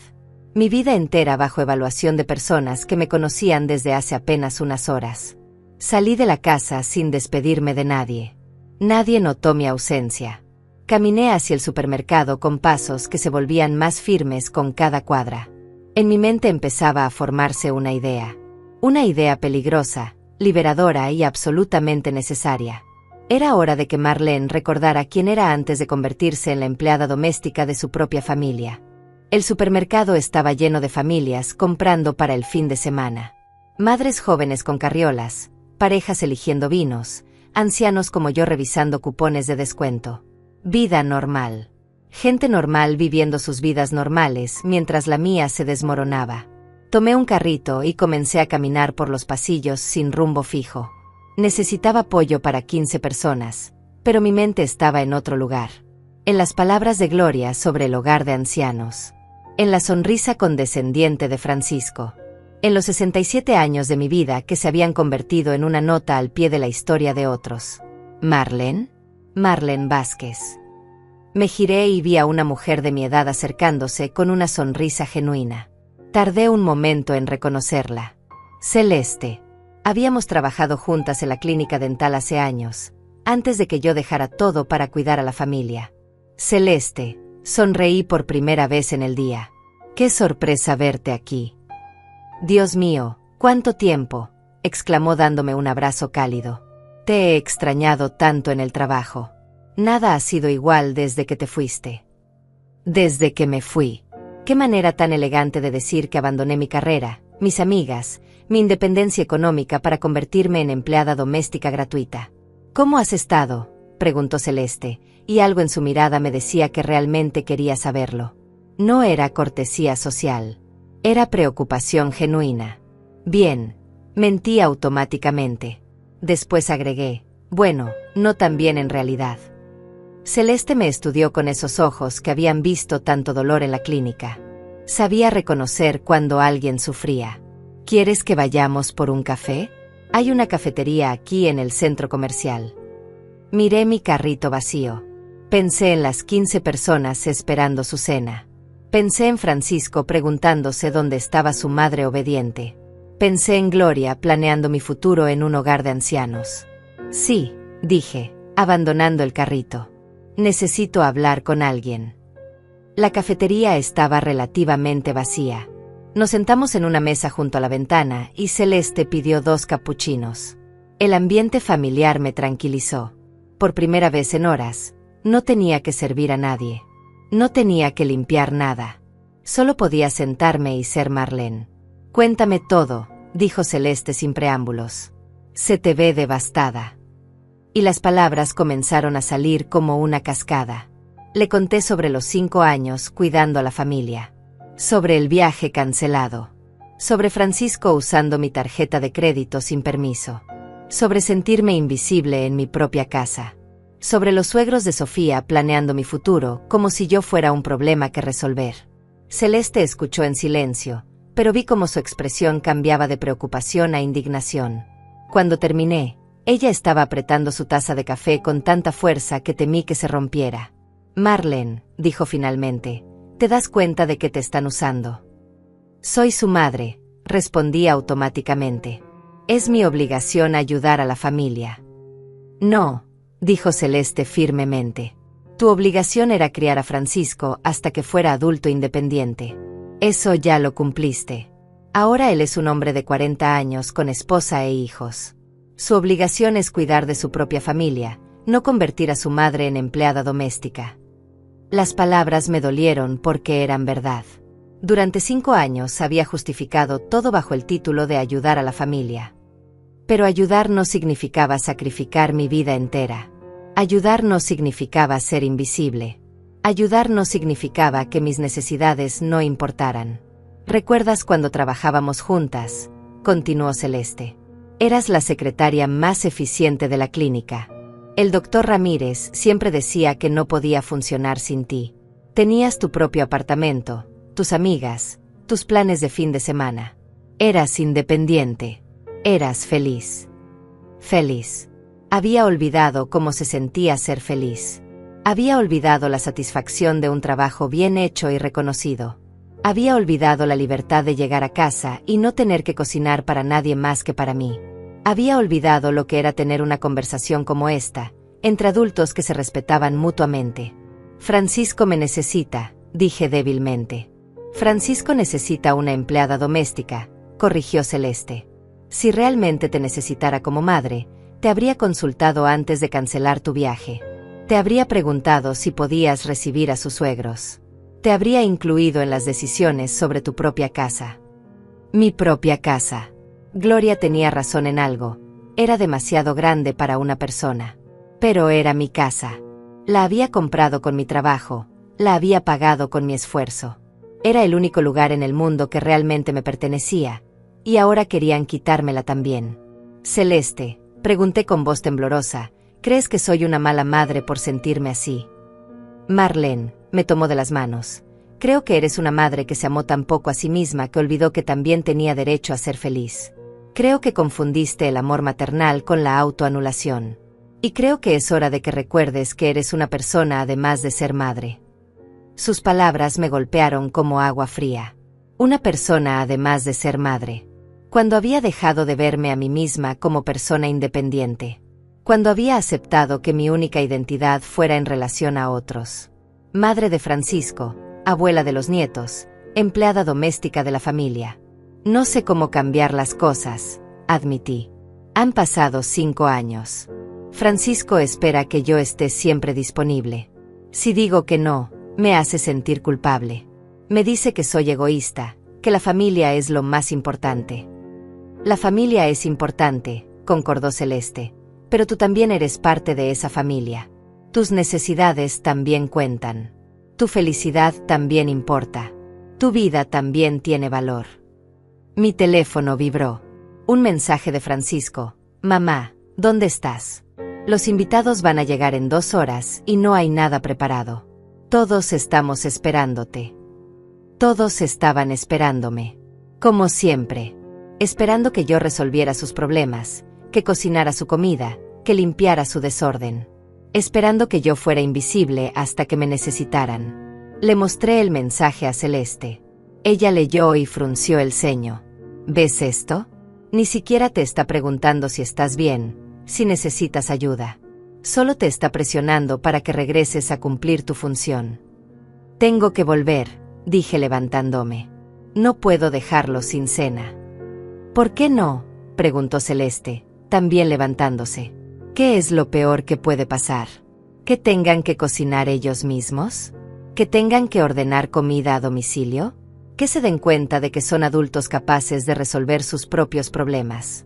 Mi vida entera bajo evaluación de personas que me conocían desde hace apenas unas horas. Salí de la casa sin despedirme de nadie. Nadie notó mi ausencia. Caminé hacia el supermercado con pasos que se volvían más firmes con cada cuadra. En mi mente empezaba a formarse una idea peligrosa, liberadora y absolutamente necesaria. Era hora de que Marlene recordara quién era antes de convertirse en la empleada doméstica de su propia familia. El supermercado estaba lleno de familias comprando para el fin de semana. Madres jóvenes con carriolas, parejas eligiendo vinos, ancianos como yo revisando cupones de descuento. Vida normal. Gente normal viviendo sus vidas normales mientras la mía se desmoronaba. Tomé un carrito y comencé a caminar por los pasillos sin rumbo fijo. Necesitaba pollo para 15 personas, pero mi mente estaba en otro lugar. En las palabras de Gloria sobre el hogar de ancianos. En la sonrisa condescendiente de Francisco. En los 67 años de mi vida que se habían convertido en una nota al pie de la historia de otros. ¿Marlene? Marlene Vázquez. Me giré y vi a una mujer de mi edad acercándose con una sonrisa genuina. Tardé un momento en reconocerla. Celeste. Habíamos trabajado juntas en la clínica dental hace años, antes de que yo dejara todo para cuidar a la familia. Celeste, sonreí por primera vez en el día. ¡Qué sorpresa verte aquí! Dios mío, ¿cuánto tiempo!, exclamó dándome un abrazo cálido. Te he extrañado tanto en el trabajo. Nada ha sido igual desde que te fuiste. Desde que me fui. Qué manera tan elegante de decir que abandoné mi carrera, mis amigas, mi independencia económica para convertirme en empleada doméstica gratuita. ¿Cómo has estado?, preguntó Celeste, y algo en su mirada me decía que realmente quería saberlo. No era cortesía social. Era preocupación genuina. Bien, mentí automáticamente. Después agregué, bueno, no tan bien en realidad. Celeste me estudió con esos ojos que habían visto tanto dolor en la clínica. Sabía reconocer cuando alguien sufría. ¿Quieres que vayamos por un café? Hay una cafetería aquí en el centro comercial. Miré mi carrito vacío. Pensé en las 15 personas esperando su cena. Pensé en Francisco preguntándose dónde estaba su madre obediente. Pensé en Gloria planeando mi futuro en un hogar de ancianos. Sí, dije, abandonando el carrito. Necesito hablar con alguien. La cafetería estaba relativamente vacía. Nos sentamos en una mesa junto a la ventana y Celeste pidió 2 capuchinos. El ambiente familiar me tranquilizó. Por primera vez en horas, no tenía que servir a nadie. No tenía que limpiar nada. Solo podía sentarme y ser Marlene. Cuéntame todo, dijo Celeste sin preámbulos. Se te ve devastada. Y las palabras comenzaron a salir como una cascada. Le conté sobre los 5 años cuidando a la familia. Sobre el viaje cancelado. Sobre Francisco usando mi tarjeta de crédito sin permiso. Sobre sentirme invisible en mi propia casa. Sobre los suegros de Sofía, planeando mi futuro, como si yo fuera un problema que resolver. Celeste escuchó en silencio, pero vi cómo su expresión cambiaba de preocupación a indignación. Cuando terminé, ella estaba apretando su taza de café con tanta fuerza que temí que se rompiera. Marlene, dijo finalmente, ¿te das cuenta de que te están usando? Soy su madre, respondí automáticamente. Es mi obligación ayudar a la familia. No, dijo Celeste firmemente. Tu obligación era criar a Francisco hasta que fuera adulto independiente. Eso ya lo cumpliste. Ahora él es un hombre de 40 años con esposa e hijos. Su obligación es cuidar de su propia familia, no convertir a su madre en empleada doméstica. Las palabras me dolieron porque eran verdad. Durante 5 años había justificado todo bajo el título de ayudar a la familia. Pero ayudar no significaba sacrificar mi vida entera. Ayudar no significaba ser invisible. Ayudar no significaba que mis necesidades no importaran. ¿Recuerdas cuando trabajábamos juntas?, continuó Celeste. Eras la secretaria más eficiente de la clínica. El doctor Ramírez siempre decía que no podía funcionar sin ti. Tenías tu propio apartamento, tus amigas, tus planes de fin de semana. Eras independiente. Eras feliz. Feliz. Había olvidado cómo se sentía ser feliz. Había olvidado la satisfacción de un trabajo bien hecho y reconocido. Había olvidado la libertad de llegar a casa y no tener que cocinar para nadie más que para mí. Había olvidado lo que era tener una conversación como esta, entre adultos que se respetaban mutuamente. Francisco me necesita, dije débilmente. Francisco necesita una empleada doméstica, corrigió Celeste. Si realmente te necesitara como madre, te habría consultado antes de cancelar tu viaje. Te habría preguntado si podías recibir a sus suegros. Te habría incluido en las decisiones sobre tu propia casa. Mi propia casa. Gloria tenía razón en algo. Era demasiado grande para una persona. Pero era mi casa. La había comprado con mi trabajo, la había pagado con mi esfuerzo. Era el único lugar en el mundo que realmente me pertenecía, y ahora querían quitármela también. Celeste, pregunté con voz temblorosa, ¿crees que soy una mala madre por sentirme así? Marlene, me tomó de las manos. Creo que eres una madre que se amó tan poco a sí misma que olvidó que también tenía derecho a ser feliz. Creo que confundiste el amor maternal con la autoanulación. Y creo que es hora de que recuerdes que eres una persona además de ser madre. Sus palabras me golpearon como agua fría. Una persona además de ser madre. Cuando había dejado de verme a mí misma como persona independiente. Cuando había aceptado que mi única identidad fuera en relación a otros. Madre de Francisco, abuela de los nietos, empleada doméstica de la familia. No sé cómo cambiar las cosas, admití. Han pasado 5 años. Francisco espera que yo esté siempre disponible. Si digo que no, me hace sentir culpable. Me dice que soy egoísta, que la familia es lo más importante. La familia es importante, concordó Celeste, pero tú también eres parte de esa familia. Tus necesidades también cuentan. Tu felicidad también importa. Tu vida también tiene valor. Mi teléfono vibró. Un mensaje de Francisco. Mamá, ¿dónde estás? Los invitados van a llegar en 2 horas y no hay nada preparado. Todos estamos esperándote. Todos estaban esperándome. Como siempre. Esperando que yo resolviera sus problemas, que cocinara su comida, que limpiara su desorden. Esperando que yo fuera invisible hasta que me necesitaran. Le mostré el mensaje a Celeste. Ella leyó y frunció el ceño. ¿Ves esto? Ni siquiera te está preguntando si estás bien, si necesitas ayuda. Solo te está presionando para que regreses a cumplir tu función. Tengo que volver, dije levantándome. No puedo dejarlo sin cena. ¿Por qué no?, preguntó Celeste, también levantándose. ¿Qué es lo peor que puede pasar? ¿Que tengan que cocinar ellos mismos? ¿Que tengan que ordenar comida a domicilio? ¿Que se den cuenta de que son adultos capaces de resolver sus propios problemas?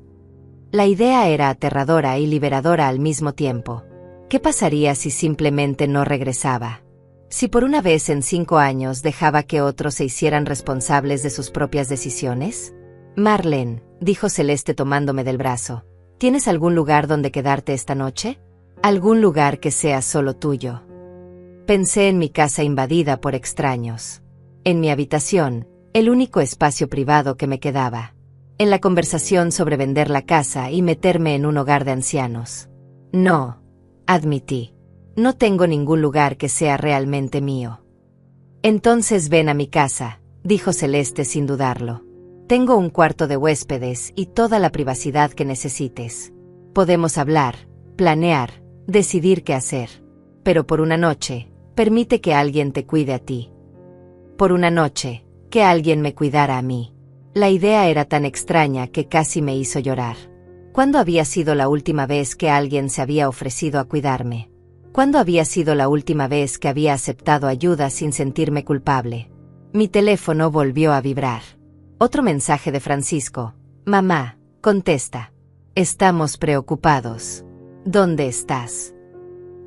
La idea era aterradora y liberadora al mismo tiempo. ¿Qué pasaría si simplemente no regresaba? Si por una vez en 5 años dejaba que otros se hicieran responsables de sus propias decisiones? Marlene, dijo Celeste tomándome del brazo, ¿tienes algún lugar donde quedarte esta noche? Algún lugar que sea solo tuyo. Pensé en mi casa invadida por extraños. En mi habitación, el único espacio privado que me quedaba. En la conversación sobre vender la casa y meterme en un hogar de ancianos. No, admití. No tengo ningún lugar que sea realmente mío. Entonces ven a mi casa, dijo Celeste sin dudarlo. Tengo un cuarto de huéspedes y toda la privacidad que necesites. Podemos hablar, planear, decidir qué hacer. Pero por una noche, permite que alguien te cuide a ti. Por una noche, que alguien me cuidara a mí. La idea era tan extraña que casi me hizo llorar. ¿Cuándo había sido la última vez que alguien se había ofrecido a cuidarme? ¿Cuándo había sido la última vez que había aceptado ayuda sin sentirme culpable? Mi teléfono volvió a vibrar. Otro mensaje de Francisco. Mamá, contesta. Estamos preocupados. ¿Dónde estás?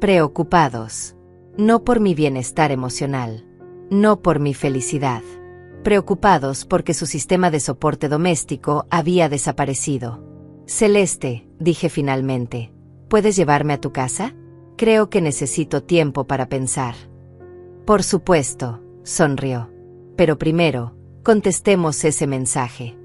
Preocupados. No por mi bienestar emocional. No por mi felicidad. Preocupados porque su sistema de soporte doméstico había desaparecido. Celeste, dije finalmente, ¿puedes llevarme a tu casa? Creo que necesito tiempo para pensar. Por supuesto, sonrió. Pero primero, contestemos ese mensaje.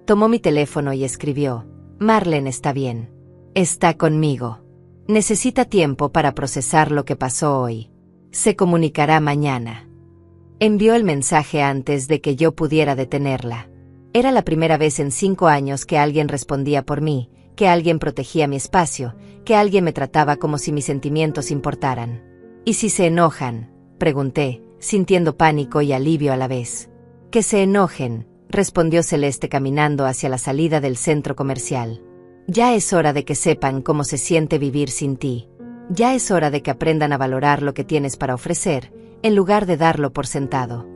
Tomó mi teléfono y escribió, Marlene está bien. Está conmigo. Necesita tiempo para procesar lo que pasó hoy. Se comunicará mañana. Envió el mensaje antes de que yo pudiera detenerla. Era la primera vez en 5 años que alguien respondía por mí, que alguien protegía mi espacio, que alguien me trataba como si mis sentimientos importaran. ¿Y si se enojan?, pregunté, sintiendo pánico y alivio a la vez. Que se enojen, respondió Celeste caminando hacia la salida del centro comercial. Ya es hora de que sepan cómo se siente vivir sin ti. Ya es hora de que aprendan a valorar lo que tienes para ofrecer, en lugar de darlo por sentado.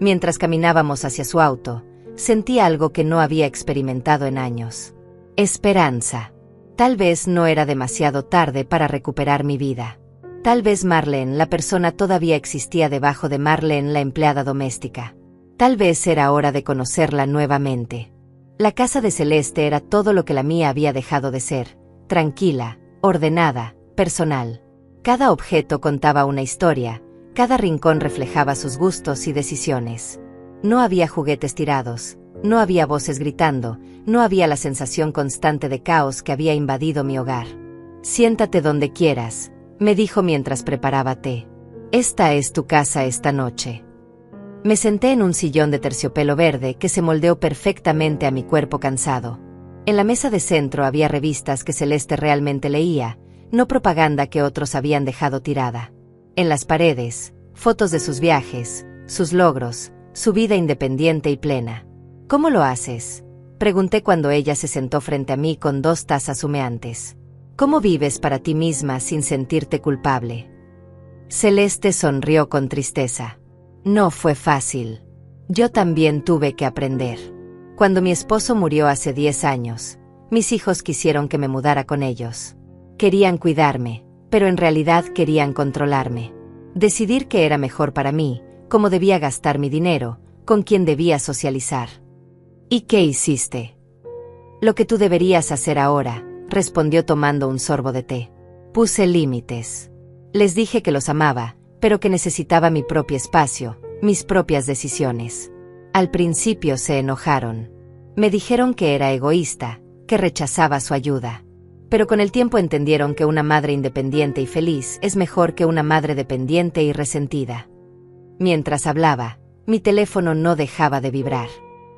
Mientras caminábamos hacia su auto, sentí algo que no había experimentado en años. Esperanza. Tal vez no era demasiado tarde para recuperar mi vida. Tal vez Marlene, la persona, todavía existía debajo de Marlene, la empleada doméstica. Tal vez era hora de conocerla nuevamente. La casa de Celeste era todo lo que la mía había dejado de ser: tranquila, ordenada, personal. Cada objeto contaba una historia, cada rincón reflejaba sus gustos y decisiones. No había juguetes tirados, no había voces gritando, no había la sensación constante de caos que había invadido mi hogar. Siéntate donde quieras, me dijo mientras preparaba té. Esta es tu casa esta noche. Me senté en un sillón de terciopelo verde que se moldeó perfectamente a mi cuerpo cansado. En la mesa de centro había revistas que Celeste realmente leía, no propaganda que otros habían dejado tirada. En las paredes, fotos de sus viajes, sus logros, su vida independiente y plena. ¿Cómo lo haces?, pregunté cuando ella se sentó frente a mí con 2 tazas humeantes. ¿Cómo vives para ti misma sin sentirte culpable? Celeste sonrió con tristeza. No fue fácil. Yo también tuve que aprender. Cuando mi esposo murió hace 10 años, mis hijos quisieron que me mudara con ellos. Querían cuidarme, pero en realidad querían controlarme. Decidir qué era mejor para mí, cómo debía gastar mi dinero, con quién debía socializar. ¿Y qué hiciste? Lo que tú deberías hacer ahora, respondió tomando un sorbo de té. Puse límites. Les dije que los amaba, pero que necesitaba mi propio espacio, mis propias decisiones. Al principio se enojaron. Me dijeron que era egoísta, que rechazaba su ayuda. Pero con el tiempo entendieron que una madre independiente y feliz es mejor que una madre dependiente y resentida. Mientras hablaba, mi teléfono no dejaba de vibrar.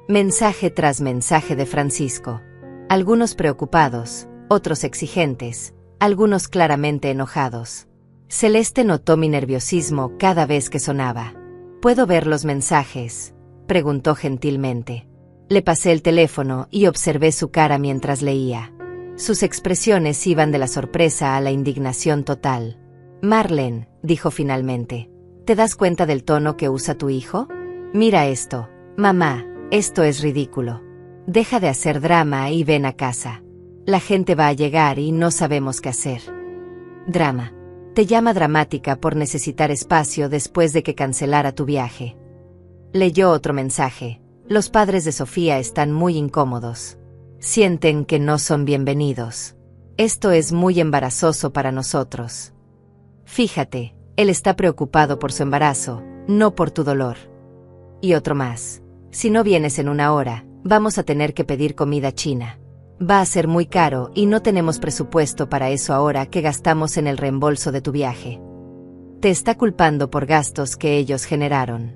Mensaje tras mensaje de Francisco. Algunos preocupados, otros exigentes, algunos claramente enojados. Celeste notó mi nerviosismo cada vez que sonaba. ¿Puedo ver los mensajes?, preguntó gentilmente. Le pasé el teléfono y observé su cara mientras leía. Sus expresiones iban de la sorpresa a la indignación total. Marlene, dijo finalmente, ¿te das cuenta del tono que usa tu hijo? Mira esto, mamá, esto es ridículo. Deja de hacer drama y ven a casa. La gente va a llegar y no sabemos qué hacer. Drama. Te llama dramática por necesitar espacio después de que cancelara tu viaje. Leyó otro mensaje. Los padres de Sofía están muy incómodos. Sienten que no son bienvenidos. Esto es muy embarazoso para nosotros. Fíjate, él está preocupado por su embarazo, no por tu dolor. Y otro más. Si no vienes en una hora, vamos a tener que pedir comida china. Va a ser muy caro y no tenemos presupuesto para eso ahora que gastamos en el reembolso de tu viaje. Te está culpando por gastos que ellos generaron.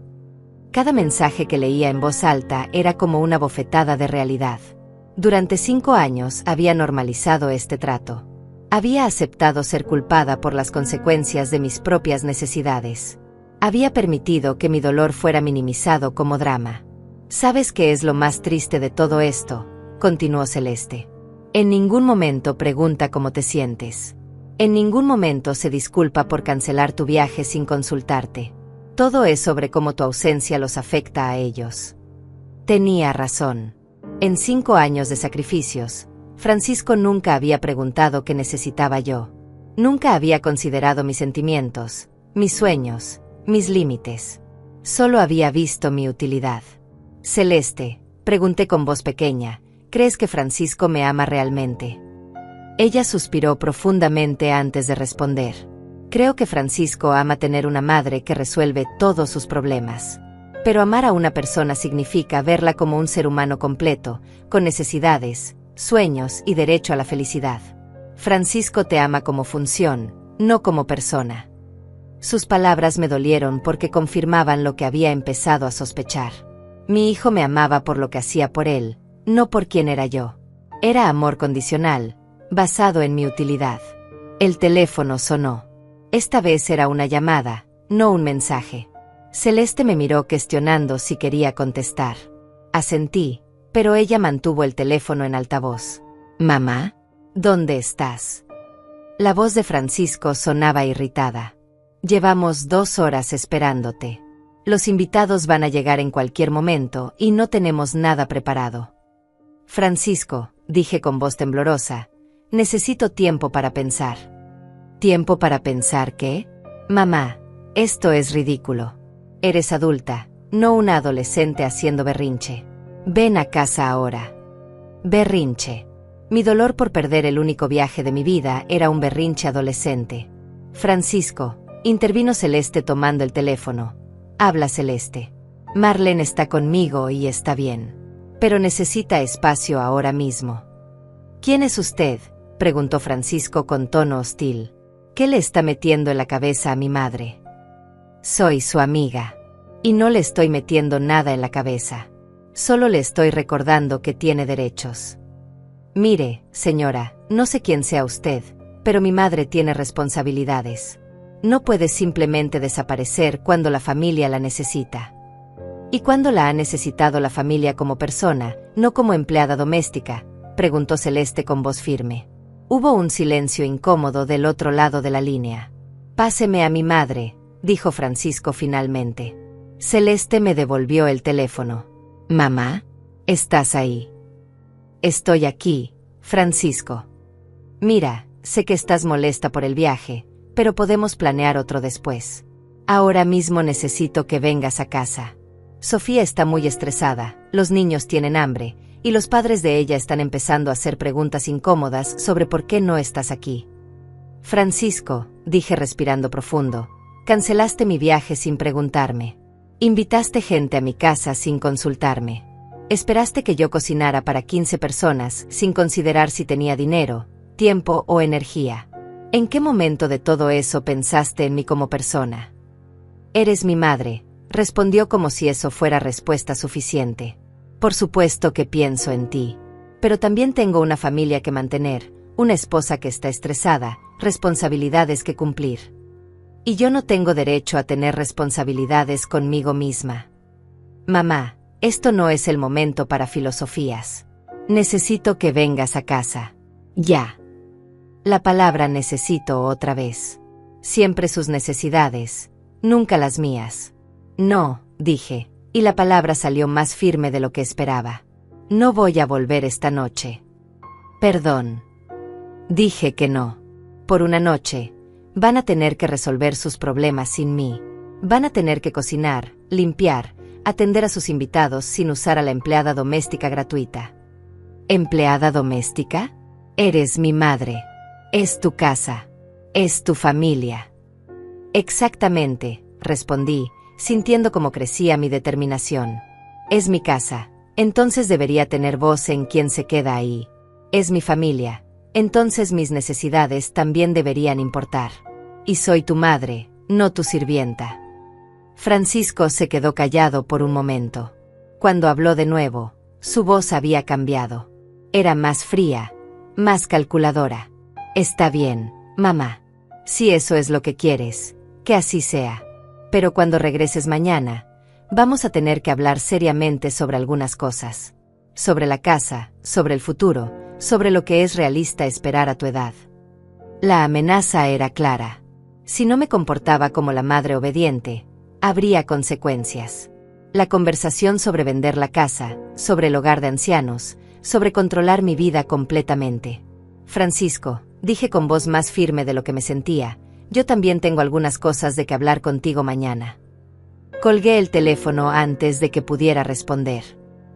Cada mensaje que leía en voz alta era como una bofetada de realidad. Durante 5 años había normalizado este trato. Había aceptado ser culpada por las consecuencias de mis propias necesidades. Había permitido que mi dolor fuera minimizado como drama. ¿Sabes qué es lo más triste de todo esto?, continuó Celeste. En ningún momento pregunta cómo te sientes. En ningún momento se disculpa por cancelar tu viaje sin consultarte. Todo es sobre cómo tu ausencia los afecta a ellos. Tenía razón. En 5 años de sacrificios, Francisco nunca había preguntado qué necesitaba yo. Nunca había considerado mis sentimientos, mis sueños, mis límites. Solo había visto mi utilidad. Celeste, pregunté con voz pequeña, ¿crees que Francisco me ama realmente? Ella suspiró profundamente antes de responder. Creo que Francisco ama tener una madre que resuelve todos sus problemas. Pero amar a una persona significa verla como un ser humano completo, con necesidades, sueños y derecho a la felicidad. Francisco te ama como función, no como persona. Sus palabras me dolieron porque confirmaban lo que había empezado a sospechar. Mi hijo me amaba por lo que hacía por él, no por quién era yo. Era amor condicional, basado en mi utilidad. El teléfono sonó. Esta vez era una llamada, no un mensaje. Celeste me miró cuestionando si quería contestar. Asentí, pero ella mantuvo el teléfono en altavoz. «Mamá, ¿dónde estás?» La voz de Francisco sonaba irritada. «Llevamos 2 horas esperándote. Los invitados van a llegar en cualquier momento y no tenemos nada preparado». «Francisco», dije con voz temblorosa, «necesito tiempo para pensar». «¿Tiempo para pensar qué?» «Mamá, esto es ridículo. Eres adulta, no una adolescente haciendo berrinche. Ven a casa ahora». Berrinche. Mi dolor por perder el único viaje de mi vida era un berrinche adolescente. «Francisco», intervino Celeste tomando el teléfono. «Habla, Celeste. Marlene está conmigo y está bien. Pero necesita espacio ahora mismo». «¿Quién es usted?», preguntó Francisco con tono hostil. «¿Qué le está metiendo en la cabeza a mi madre?» «Soy su amiga. Y no le estoy metiendo nada en la cabeza. Solo le estoy recordando que tiene derechos». «Mire, señora, no sé quién sea usted, pero mi madre tiene responsabilidades. No puede simplemente desaparecer cuando la familia la necesita. ¿Y cuándo la ha necesitado la familia como persona, no como empleada doméstica?», preguntó Celeste con voz firme. Hubo un silencio incómodo del otro lado de la línea. «Páseme a mi madre», dijo Francisco finalmente. Celeste me devolvió el teléfono. «Mamá, ¿estás ahí?» «Estoy aquí, Francisco. Mira, sé que estás molesta por el viaje, pero podemos planear otro después. Ahora mismo necesito que vengas a casa. Sofía está muy estresada, los niños tienen hambre, y los padres de ella están empezando a hacer preguntas incómodas sobre por qué no estás aquí». «Francisco», dije respirando profundo, «cancelaste mi viaje sin preguntarme. Invitaste gente a mi casa sin consultarme. Esperaste que yo cocinara para 15 personas sin considerar si tenía dinero, tiempo o energía. ¿En qué momento de todo eso pensaste en mí como persona?» «Eres mi madre», respondió como si eso fuera respuesta suficiente. «Por supuesto que pienso en ti. Pero también tengo una familia que mantener, una esposa que está estresada, responsabilidades que cumplir. Y yo no tengo derecho a tener responsabilidades conmigo misma. Mamá, esto no es el momento para filosofías. Necesito que vengas a casa. Ya». La palabra necesito otra vez. Siempre sus necesidades, nunca las mías. «No», dije, y la palabra salió más firme de lo que esperaba. «No voy a volver esta noche». «Perdón». Dije que no. Por una noche. Van a tener que resolver sus problemas sin mí. Van a tener que cocinar, limpiar, atender a sus invitados sin usar a la empleada doméstica gratuita. «¿Empleada doméstica? Eres mi madre». Es tu casa. Es tu familia. Exactamente, respondí, sintiendo cómo crecía mi determinación. Es mi casa, entonces debería tener voz en quien se queda ahí. Es mi familia, entonces mis necesidades también deberían importar. Y soy tu madre, no tu sirvienta. Francisco se quedó callado por un momento. Cuando habló de nuevo, su voz había cambiado. Era más fría, más calculadora. Está bien, mamá. Si eso es lo que quieres, que así sea. Pero cuando regreses mañana, vamos a tener que hablar seriamente sobre algunas cosas. Sobre la casa, sobre el futuro, sobre lo que es realista esperar a tu edad. La amenaza era clara. Si no me comportaba como la madre obediente, habría consecuencias. La conversación sobre vender la casa, sobre el hogar de ancianos, sobre controlar mi vida completamente. Francisco, dije con voz más firme de lo que me sentía, yo también tengo algunas cosas de que hablar contigo mañana. Colgué el teléfono antes de que pudiera responder.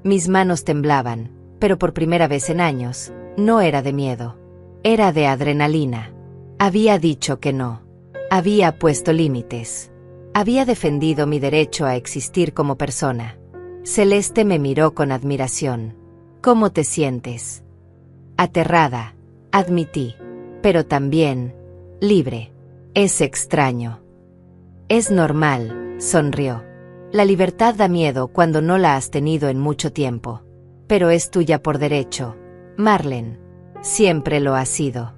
Mis manos temblaban, pero por primera vez en años, no era de miedo. Era de adrenalina. Había dicho que no. Había puesto límites. Había defendido mi derecho a existir como persona. Celeste me miró con admiración. ¿Cómo te sientes? Aterrada, admití. Pero también, libre. Es extraño. Es normal, sonrió. La libertad da miedo cuando no la has tenido en mucho tiempo. Pero es tuya por derecho, Marlene. Siempre lo ha sido.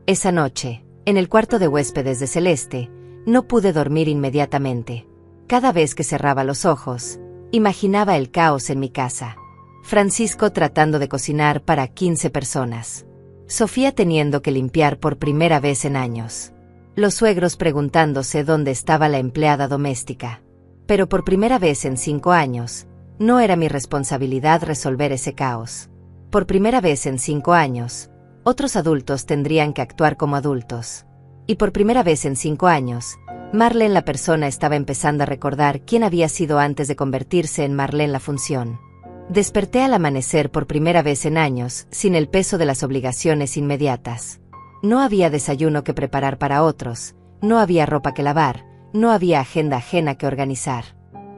Esa noche, en el cuarto de huéspedes de Celeste, no pude dormir inmediatamente. Cada vez que cerraba los ojos, imaginaba el caos en mi casa. Francisco tratando de cocinar para 15 personas. Sofía teniendo que limpiar por primera vez en años. Los suegros preguntándose dónde estaba la empleada doméstica. Pero por primera vez en 5 años, no era mi responsabilidad resolver ese caos. Por primera vez en 5 años, otros adultos tendrían que actuar como adultos. Y por primera vez en 5 años, Marlene la persona estaba empezando a recordar quién había sido antes de convertirse en Marlene la función. Desperté al amanecer por primera vez en años, sin el peso de las obligaciones inmediatas. No había desayuno que preparar para otros, no había ropa que lavar, no había agenda ajena que organizar.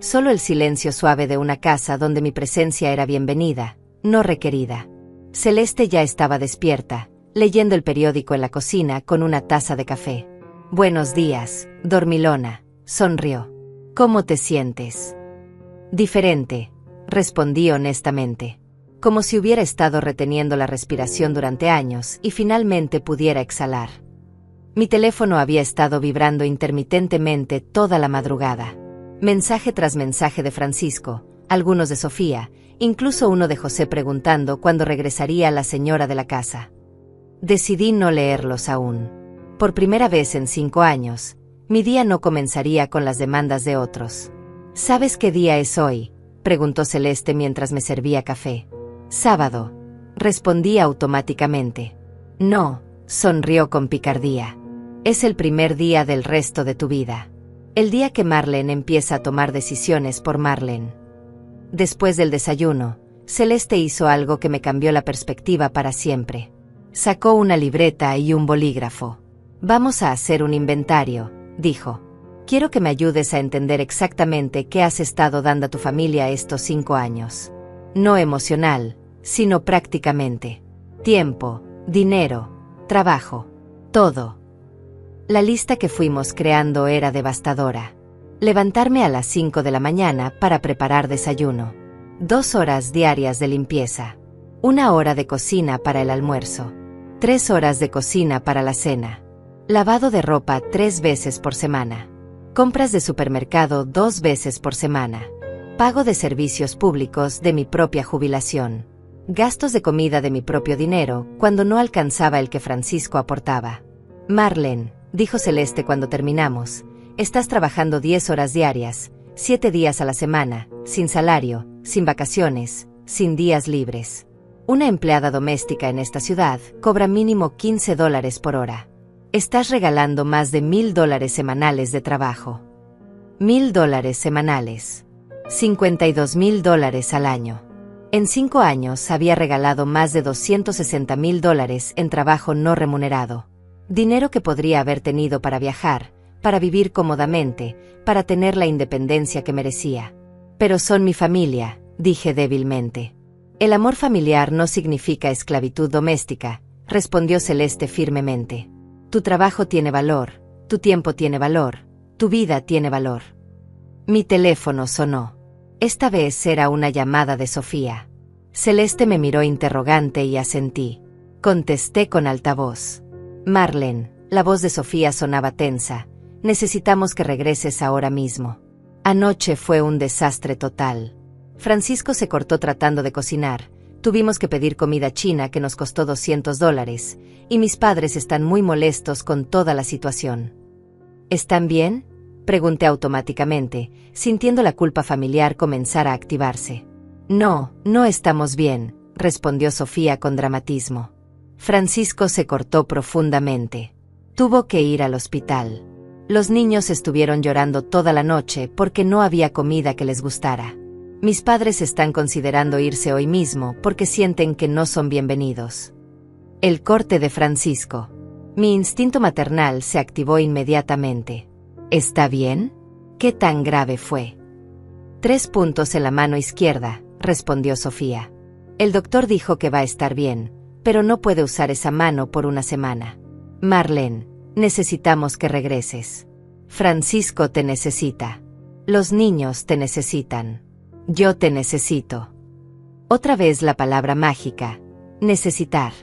Solo el silencio suave de una casa donde mi presencia era bienvenida, no requerida. Celeste ya estaba despierta, leyendo el periódico en la cocina con una taza de café. Buenos días, dormilona, sonrió. ¿Cómo te sientes? Diferente, respondí honestamente. Como si hubiera estado reteniendo la respiración durante años y finalmente pudiera exhalar. Mi teléfono había estado vibrando intermitentemente toda la madrugada. Mensaje tras mensaje de Francisco, algunos de Sofía, incluso uno de José preguntando cuándo regresaría la señora de la casa. Decidí no leerlos aún. Por primera vez en 5 años, mi día no comenzaría con las demandas de otros. ¿Sabes qué día es hoy?, preguntó Celeste mientras me servía café. Sábado, respondí automáticamente. No, sonrió con picardía. Es el primer día del resto de tu vida. El día que Marlene empieza a tomar decisiones por Marlene. Después del desayuno, Celeste hizo algo que me cambió la perspectiva para siempre. Sacó una libreta y un bolígrafo. Vamos a hacer un inventario, dijo. Quiero que me ayudes a entender exactamente qué has estado dando a tu familia estos 5 años. No emocional, sino prácticamente. Tiempo, dinero, trabajo, todo. La lista que fuimos creando era devastadora. Levantarme a las 5 de la mañana para preparar desayuno. 2 horas diarias de limpieza. 1 hora de cocina para el almuerzo. 3 horas de cocina para la cena. Lavado de ropa 3 veces por semana. Compras de supermercado 2 veces por semana. Pago de servicios públicos de mi propia jubilación. Gastos de comida de mi propio dinero cuando no alcanzaba el que Francisco aportaba. Marlene, dijo Celeste cuando terminamos, estás trabajando 10 horas diarias, 7 días a la semana, sin salario, sin vacaciones, sin días libres. Una empleada doméstica en esta ciudad cobra mínimo $15 por hora. Estás regalando más de $1,000 semanales de trabajo. $1,000 semanales. $52,000 al año. En 5 años había regalado más de $260,000 en trabajo no remunerado. Dinero que podría haber tenido para viajar, para vivir cómodamente, para tener la independencia que merecía. Pero son mi familia, dije débilmente. El amor familiar no significa esclavitud doméstica, respondió Celeste firmemente. Tu trabajo tiene valor, tu tiempo tiene valor, tu vida tiene valor. Mi teléfono sonó. Esta vez era una llamada de Sofía. Celeste me miró interrogante y asentí. Contesté con altavoz. Marlene, la voz de Sofía sonaba tensa. Necesitamos que regreses ahora mismo. Anoche fue un desastre total. Francisco se cortó tratando de cocinar. Tuvimos que pedir comida china que nos costó $200, y mis padres están muy molestos con toda la situación. ¿Están bien?, pregunté automáticamente, sintiendo la culpa familiar comenzar a activarse. No, no estamos bien, respondió Sofía con dramatismo. Francisco se cortó profundamente. Tuvo que ir al hospital. Los niños estuvieron llorando toda la noche porque no había comida que les gustara. Mis padres están considerando irse hoy mismo porque sienten que no son bienvenidos. El corte de Francisco. Mi instinto maternal se activó inmediatamente. ¿Está bien? ¿Qué tan grave fue? 3 puntos en la mano izquierda, respondió Sofía. El doctor dijo que va a estar bien, pero no puede usar esa mano por una semana. Marlene, necesitamos que regreses. Francisco te necesita. Los niños te necesitan. Yo te necesito. Otra vez la palabra mágica. Necesitar.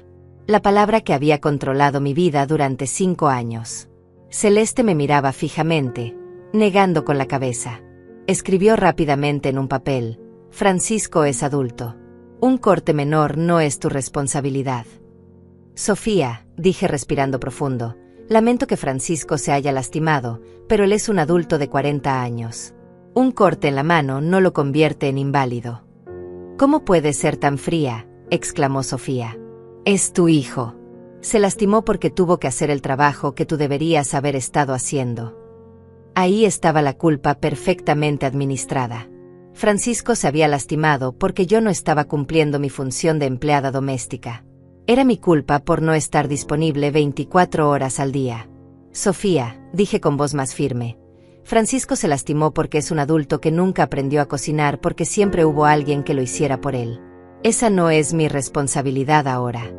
La palabra que había controlado mi vida durante 5 años. Celeste me miraba fijamente, negando con la cabeza. Escribió rápidamente en un papel. Francisco es adulto. Un corte menor no es tu responsabilidad. Sofía, dije respirando profundo, lamento que Francisco se haya lastimado, pero él es un adulto de 40 años. Un corte en la mano no lo convierte en inválido. ¿Cómo puedes ser tan fría?, exclamó Sofía. Es tu hijo. Se lastimó porque tuvo que hacer el trabajo que tú deberías haber estado haciendo. Ahí estaba la culpa perfectamente administrada. Francisco se había lastimado porque yo no estaba cumpliendo mi función de empleada doméstica. Era mi culpa por no estar disponible 24 horas al día. Sofía, dije con voz más firme. Francisco se lastimó porque es un adulto que nunca aprendió a cocinar porque siempre hubo alguien que lo hiciera por él. Esa no es mi responsabilidad ahora.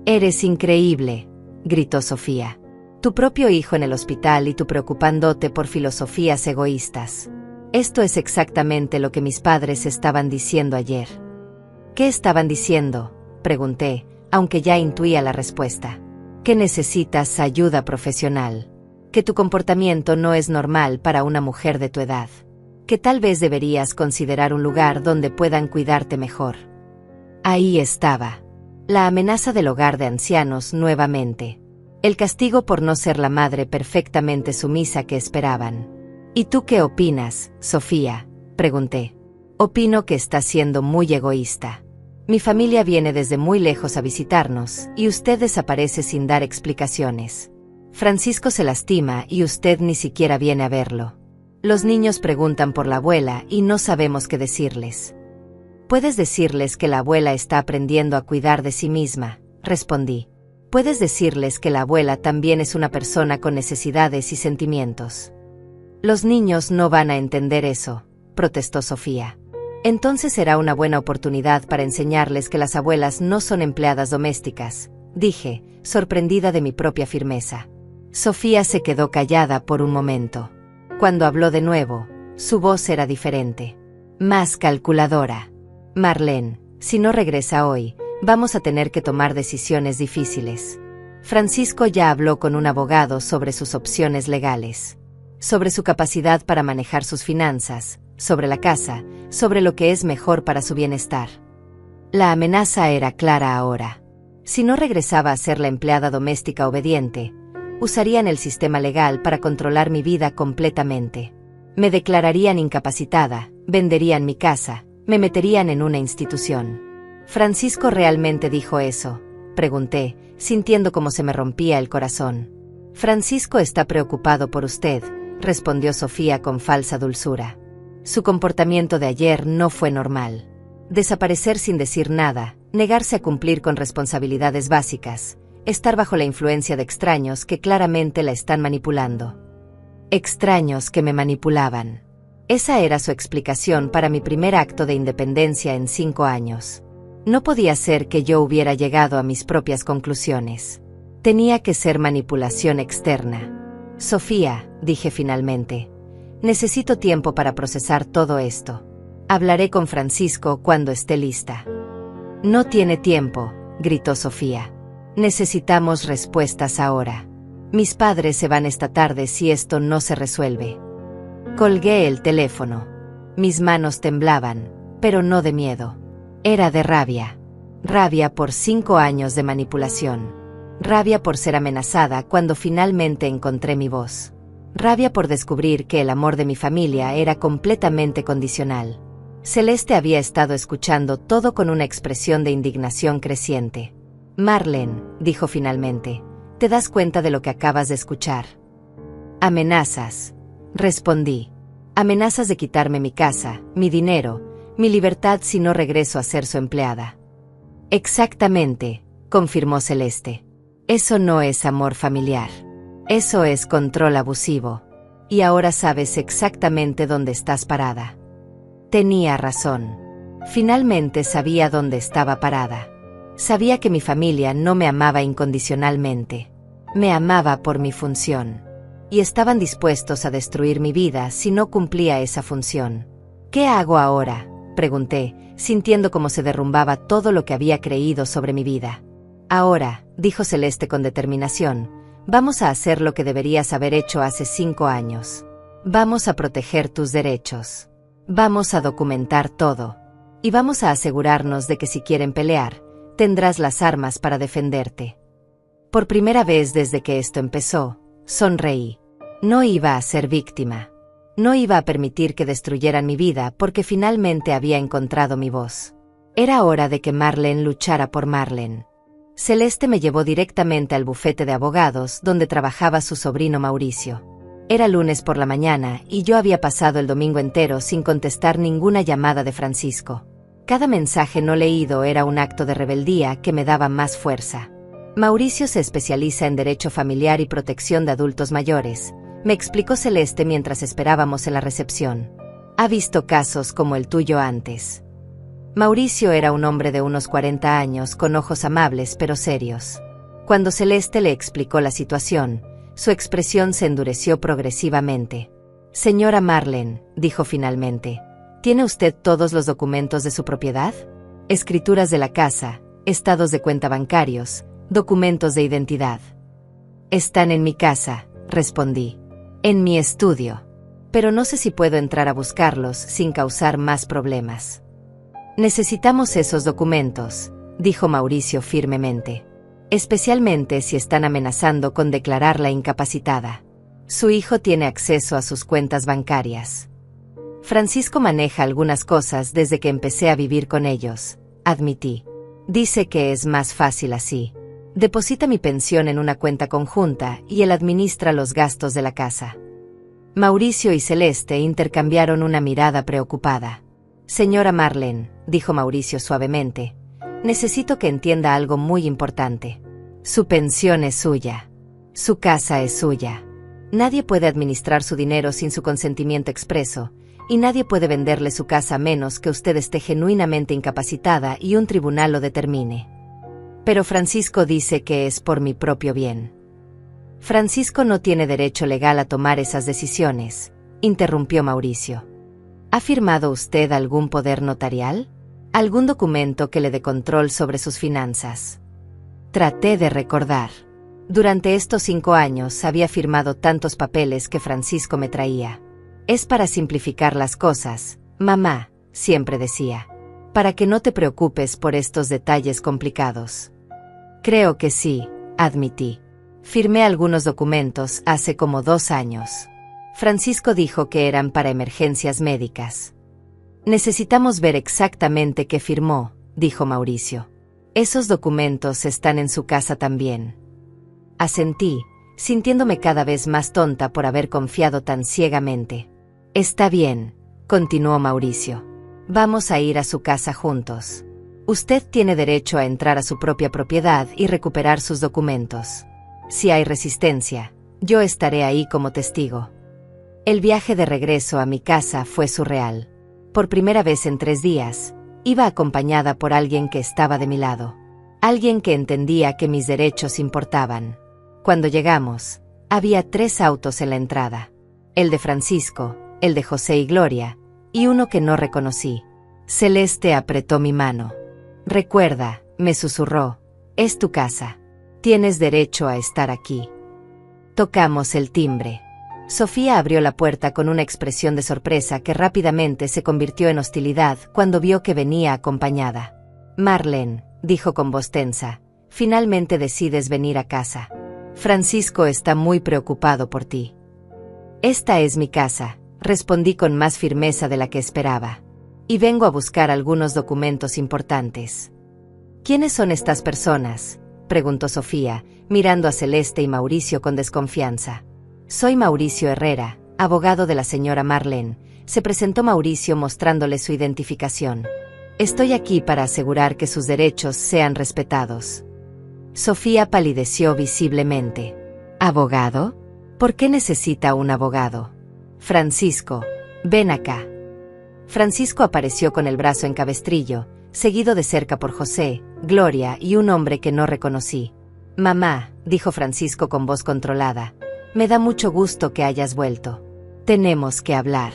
Eres increíble, gritó Sofía. Tu propio hijo en el hospital y tú preocupándote por filosofías egoístas. Esto es exactamente lo que mis padres estaban diciendo ayer. ¿Qué estaban diciendo?, pregunté, aunque ya intuía la respuesta. Que necesitas ayuda profesional. Que tu comportamiento no es normal para una mujer de tu edad. Que tal vez deberías considerar un lugar donde puedan cuidarte mejor. Ahí estaba. La amenaza del hogar de ancianos nuevamente. El castigo por no ser la madre perfectamente sumisa que esperaban. ¿Y tú qué opinas, Sofía?, pregunté. Opino que estás siendo muy egoísta. Mi familia viene desde muy lejos a visitarnos, y usted desaparece sin dar explicaciones. Francisco se lastima y usted ni siquiera viene a verlo. Los niños preguntan por la abuela y no sabemos qué decirles. Puedes decirles que la abuela está aprendiendo a cuidar de sí misma, respondí. Puedes decirles que la abuela también es una persona con necesidades y sentimientos. Los niños no van a entender eso, protestó Sofía. Entonces será una buena oportunidad para enseñarles que las abuelas no son empleadas domésticas, dije, sorprendida de mi propia firmeza. Sofía se quedó callada por un momento. Cuando habló de nuevo, su voz era diferente. Más calculadora. Marlene, si no regresa hoy, vamos a tener que tomar decisiones difíciles. Francisco ya habló con un abogado sobre sus opciones legales. Sobre su capacidad para manejar sus finanzas, sobre la casa, sobre lo que es mejor para su bienestar. La amenaza era clara ahora. Si no regresaba a ser la empleada doméstica obediente, usarían el sistema legal para controlar mi vida completamente. Me declararían incapacitada, venderían mi casa, me meterían en una institución. ¿Francisco realmente dijo eso?, pregunté, sintiendo cómo se me rompía el corazón. Francisco está preocupado por usted, respondió Sofía con falsa dulzura. Su comportamiento de ayer no fue normal. Desaparecer sin decir nada, negarse a cumplir con responsabilidades básicas, estar bajo la influencia de extraños que claramente la están manipulando. Extraños que me manipulaban. Esa era su explicación para mi primer acto de independencia en 5 años. No podía ser que yo hubiera llegado a mis propias conclusiones. Tenía que ser manipulación externa. Sofía, dije finalmente, necesito tiempo para procesar todo esto. Hablaré con Francisco cuando esté lista. No tiene tiempo, gritó Sofía. Necesitamos respuestas ahora. Mis padres se van esta tarde si esto no se resuelve. Colgué el teléfono. Mis manos temblaban, pero no de miedo. Era de rabia. Rabia por 5 años de manipulación. Rabia por ser amenazada cuando finalmente encontré mi voz. Rabia por descubrir que el amor de mi familia era completamente condicional. Celeste había estado escuchando todo con una expresión de indignación creciente. Marlene, dijo finalmente, ¿te das cuenta de lo que acabas de escuchar? Amenazas, respondí. Amenazas de quitarme mi casa, mi dinero, mi libertad si no regreso a ser su empleada. Exactamente, confirmó Celeste. Eso no es amor familiar. Eso es control abusivo. Y ahora sabes exactamente dónde estás parada. Tenía razón. Finalmente sabía dónde estaba parada. Sabía que mi familia no me amaba incondicionalmente. Me amaba por mi función. Y estaban dispuestos a destruir mi vida si no cumplía esa función. ¿Qué hago ahora?, pregunté, sintiendo cómo se derrumbaba todo lo que había creído sobre mi vida. Ahora, dijo Celeste con determinación, vamos a hacer lo que deberías haber hecho hace 5 años. Vamos a proteger tus derechos. Vamos a documentar todo. Y vamos a asegurarnos de que si quieren pelear, tendrás las armas para defenderte. Por primera vez desde que esto empezó, sonreí. No iba a ser víctima. No iba a permitir que destruyeran mi vida porque finalmente había encontrado mi voz. Era hora de que Marlene luchara por Marlene. Celeste me llevó directamente al bufete de abogados donde trabajaba su sobrino Mauricio. Era lunes por la mañana y yo había pasado el domingo entero sin contestar ninguna llamada de Francisco. Cada mensaje no leído era un acto de rebeldía que me daba más fuerza. Mauricio se especializa en derecho familiar y protección de adultos mayores, me explicó Celeste mientras esperábamos en la recepción. Ha visto casos como el tuyo antes. Mauricio era un hombre de unos 40 años con ojos amables pero serios. Cuando Celeste le explicó la situación, su expresión se endureció progresivamente. Señora Marlene, dijo finalmente, ¿tiene usted todos los documentos de su propiedad? Escrituras de la casa, estados de cuenta bancarios, documentos de identidad. Están en mi casa, respondí. En mi estudio. Pero no sé si puedo entrar a buscarlos sin causar más problemas. Necesitamos esos documentos, dijo Mauricio firmemente. Especialmente si están amenazando con declararla incapacitada. Su hijo tiene acceso a sus cuentas bancarias. Francisco maneja algunas cosas desde que empecé a vivir con ellos, admití. Dice que es más fácil así. Deposita mi pensión en una cuenta conjunta y él administra los gastos de la casa. Mauricio y Celeste intercambiaron una mirada preocupada. Señora Marlene, dijo Mauricio suavemente, necesito que entienda algo muy importante. Su pensión es suya. Su casa es suya. Nadie puede administrar su dinero sin su consentimiento expreso, y nadie puede venderle su casa a menos que usted esté genuinamente incapacitada y un tribunal lo determine. Pero Francisco dice que es por mi propio bien. Francisco no tiene derecho legal a tomar esas decisiones, interrumpió Mauricio. ¿Ha firmado usted algún poder notarial? ¿Algún documento que le dé control sobre sus finanzas? Traté de recordar. Durante estos 5 años había firmado tantos papeles que Francisco me traía. Es para simplificar las cosas, mamá, siempre decía. Para que no te preocupes por estos detalles complicados. Creo que sí, admití. Firmé algunos documentos hace como 2 años. Francisco dijo que eran para emergencias médicas. Necesitamos ver exactamente qué firmó, dijo Mauricio. Esos documentos están en su casa también. Asentí, sintiéndome cada vez más tonta por haber confiado tan ciegamente. Está bien, continuó Mauricio. Vamos a ir a su casa juntos. Usted tiene derecho a entrar a su propia propiedad y recuperar sus documentos. Si hay resistencia, yo estaré ahí como testigo. El viaje de regreso a mi casa fue surreal. Por primera vez en 3 días, iba acompañada por alguien que estaba de mi lado. Alguien que entendía que mis derechos importaban. Cuando llegamos, había 3 autos en la entrada. El de Francisco, el de José y Gloria, y uno que no reconocí. Celeste apretó mi mano. Recuerda, me susurró, es tu casa. Tienes derecho a estar aquí. Tocamos el timbre. Sofía abrió la puerta con una expresión de sorpresa que rápidamente se convirtió en hostilidad cuando vio que venía acompañada. Marlene, dijo con voz tensa, finalmente decides venir a casa. Francisco está muy preocupado por ti. Esta es mi casa, respondí con más firmeza de la que esperaba. Y vengo a buscar algunos documentos importantes. ¿Quiénes son estas personas?, preguntó Sofía, mirando a Celeste y Mauricio con desconfianza. Soy Mauricio Herrera, abogado de la señora Marlene, se presentó Mauricio mostrándole su identificación. Estoy aquí para asegurar que sus derechos sean respetados. Sofía palideció visiblemente. ¿Abogado? ¿Por qué necesita un abogado? Francisco, ven acá. Francisco apareció con el brazo en cabestrillo, seguido de cerca por José, Gloria y un hombre que no reconocí. Mamá, dijo Francisco con voz controlada, me da mucho gusto que hayas vuelto. Tenemos que hablar.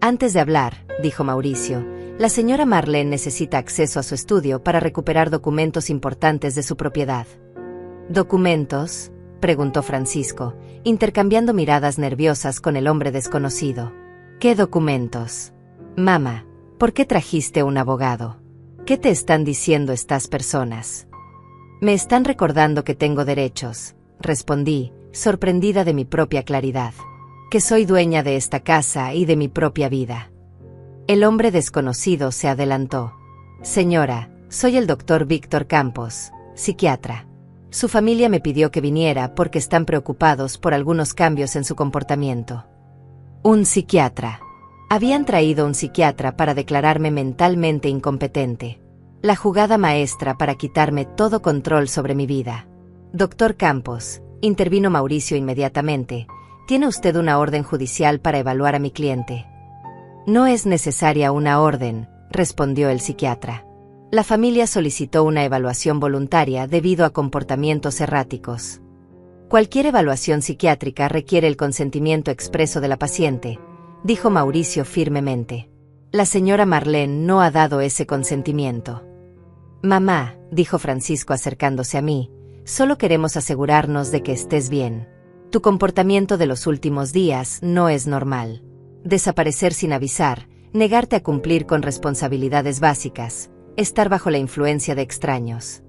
Antes de hablar, dijo Mauricio, la señora Marlene necesita acceso a su estudio para recuperar documentos importantes de su propiedad. ¿Documentos?, preguntó Francisco, intercambiando miradas nerviosas con el hombre desconocido. ¿Qué documentos? Mamá, ¿por qué trajiste un abogado? ¿Qué te están diciendo estas personas? Me están recordando que tengo derechos, respondí, sorprendida de mi propia claridad. Que soy dueña de esta casa y de mi propia vida. El hombre desconocido se adelantó. Señora, soy el doctor Víctor Campos, psiquiatra. Su familia me pidió que viniera porque están preocupados por algunos cambios en su comportamiento. Un psiquiatra. Habían traído un psiquiatra para declararme mentalmente incompetente. La jugada maestra para quitarme todo control sobre mi vida. Doctor Campos, intervino Mauricio inmediatamente, tiene usted una orden judicial para evaluar a mi cliente. No es necesaria una orden, respondió el psiquiatra. La familia solicitó una evaluación voluntaria debido a comportamientos erráticos. Cualquier evaluación psiquiátrica requiere el consentimiento expreso de la paciente, dijo Mauricio firmemente. La señora Marlene no ha dado ese consentimiento. Mamá, dijo Francisco acercándose a mí, solo queremos asegurarnos de que estés bien. Tu comportamiento de los últimos días no es normal. Desaparecer sin avisar, negarte a cumplir con responsabilidades básicas, estar bajo la influencia de extraños.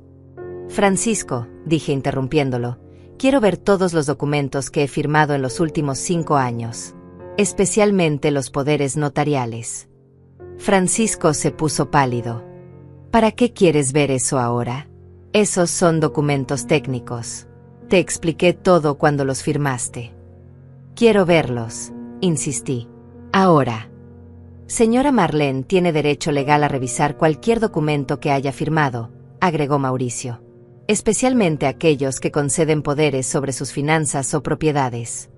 Francisco, dije interrumpiéndolo, quiero ver todos los documentos que he firmado en los últimos 5 años, especialmente los poderes notariales. Francisco se puso pálido. ¿Para qué quieres ver eso ahora? Esos son documentos técnicos. Te expliqué todo cuando los firmaste. Quiero verlos, insistí. Ahora. Señora Marlene tiene derecho legal a revisar cualquier documento que haya firmado, agregó Mauricio. Especialmente aquellos que conceden poderes sobre sus finanzas o propiedades.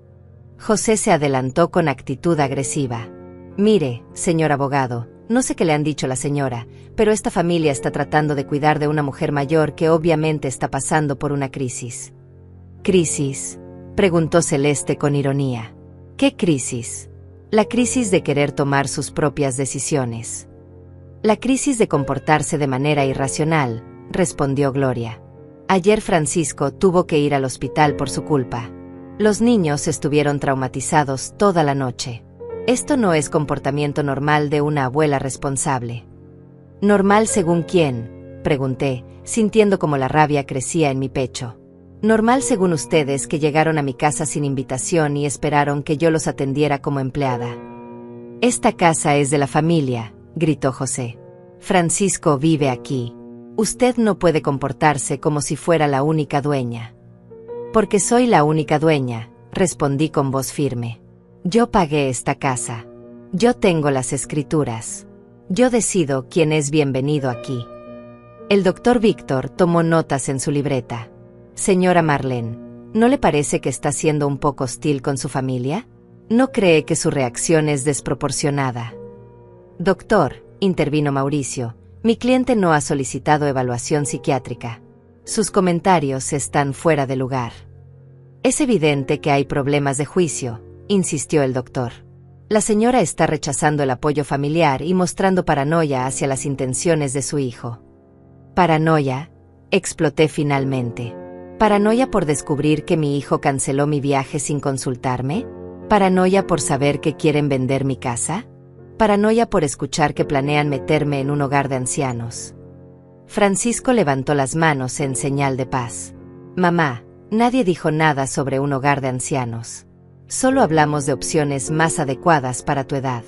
José se adelantó con actitud agresiva. Mire, señor abogado, no sé qué le han dicho la señora, pero esta familia está tratando de cuidar de una mujer mayor que obviamente está pasando por una crisis. ¿Crisis?, preguntó Celeste con ironía. ¿Qué crisis? La crisis de querer tomar sus propias decisiones. La crisis de comportarse de manera irracional, respondió Gloria. Ayer Francisco tuvo que ir al hospital por su culpa. Los niños estuvieron traumatizados toda la noche. Esto no es comportamiento normal de una abuela responsable. ¿Normal según quién?, pregunté, sintiendo como la rabia crecía en mi pecho. Normal según ustedes que llegaron a mi casa sin invitación y esperaron que yo los atendiera como empleada. Esta casa es de la familia, gritó José. Francisco vive aquí. Usted no puede comportarse como si fuera la única dueña. Porque soy la única dueña, respondí con voz firme. Yo pagué esta casa. Yo tengo las escrituras. Yo decido quién es bienvenido aquí. El doctor Víctor tomó notas en su libreta. Señora Marlene, ¿no le parece que está siendo un poco hostil con su familia? ¿No cree que su reacción es desproporcionada? Doctor, intervino Mauricio, mi cliente no ha solicitado evaluación psiquiátrica. Sus comentarios están fuera de lugar. Es evidente que hay problemas de juicio, insistió el doctor. La señora está rechazando el apoyo familiar y mostrando paranoia hacia las intenciones de su hijo. ¿Paranoia? Exploté finalmente. ¿Paranoia por descubrir que mi hijo canceló mi viaje sin consultarme? ¿Paranoia por saber que quieren vender mi casa? ¿Paranoia por escuchar que planean meterme en un hogar de ancianos? Francisco levantó las manos en señal de paz. Mamá, nadie dijo nada sobre un hogar de ancianos. Solo hablamos de opciones más adecuadas para tu edad.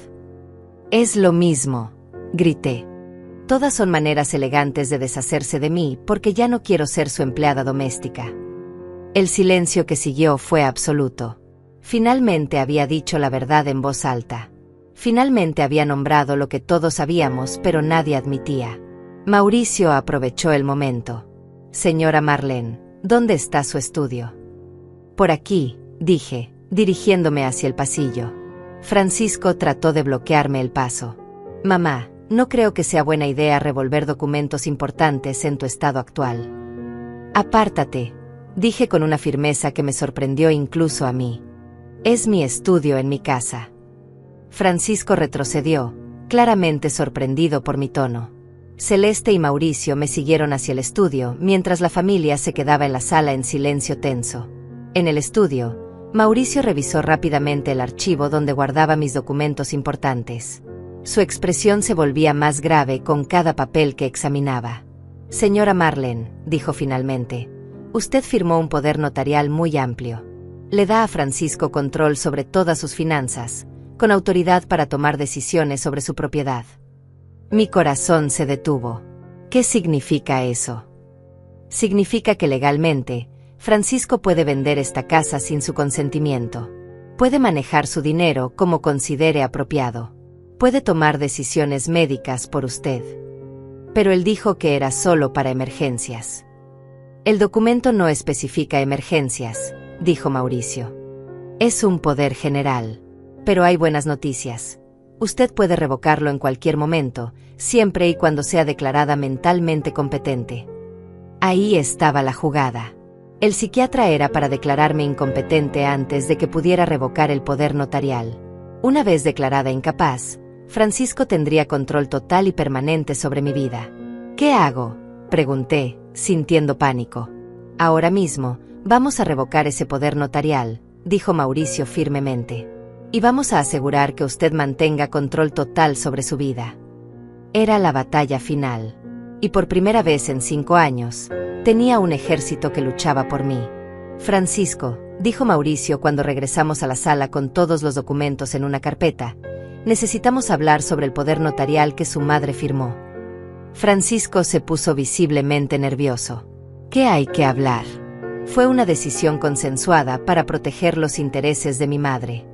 Es lo mismo, grité. Todas son maneras elegantes de deshacerse de mí porque ya no quiero ser su empleada doméstica. El silencio que siguió fue absoluto. Finalmente había dicho la verdad en voz alta. Finalmente había nombrado lo que todos sabíamos pero nadie admitía. Mauricio aprovechó el momento. Señora Marlene, ¿dónde está su estudio? Por aquí, dije, dirigiéndome hacia el pasillo. Francisco trató de bloquearme el paso. Mamá, no creo que sea buena idea revolver documentos importantes en tu estado actual. Apártate, dije con una firmeza que me sorprendió incluso a mí. Es mi estudio en mi casa. Francisco retrocedió, claramente sorprendido por mi tono. Celeste y Mauricio me siguieron hacia el estudio, mientras la familia se quedaba en la sala en silencio tenso. En el estudio, Mauricio revisó rápidamente el archivo donde guardaba mis documentos importantes. Su expresión se volvía más grave con cada papel que examinaba. Señora Marlene, dijo finalmente, usted firmó un poder notarial muy amplio. Le da a Francisco control sobre todas sus finanzas, con autoridad para tomar decisiones sobre su propiedad. Mi corazón se detuvo. ¿Qué significa eso? Significa que legalmente, Francisco puede vender esta casa sin su consentimiento. Puede manejar su dinero como considere apropiado. Puede tomar decisiones médicas por usted. Pero él dijo que era solo para emergencias. El documento no especifica emergencias, dijo Mauricio. Es un poder general. Pero hay buenas noticias. Usted puede revocarlo en cualquier momento, siempre y cuando sea declarada mentalmente competente. Ahí estaba la jugada. El psiquiatra era para declararme incompetente antes de que pudiera revocar el poder notarial. Una vez declarada incapaz, Francisco tendría control total y permanente sobre mi vida. ¿Qué hago?, pregunté, sintiendo pánico. Ahora mismo, vamos a revocar ese poder notarial, dijo Mauricio firmemente. Y vamos a asegurar que usted mantenga control total sobre su vida. Era la batalla final. Y por primera vez en 5 años, tenía un ejército que luchaba por mí. Francisco, dijo Mauricio cuando regresamos a la sala con todos los documentos en una carpeta, necesitamos hablar sobre el poder notarial que su madre firmó. Francisco se puso visiblemente nervioso. ¿Qué hay que hablar? Fue una decisión consensuada para proteger los intereses de mi madre.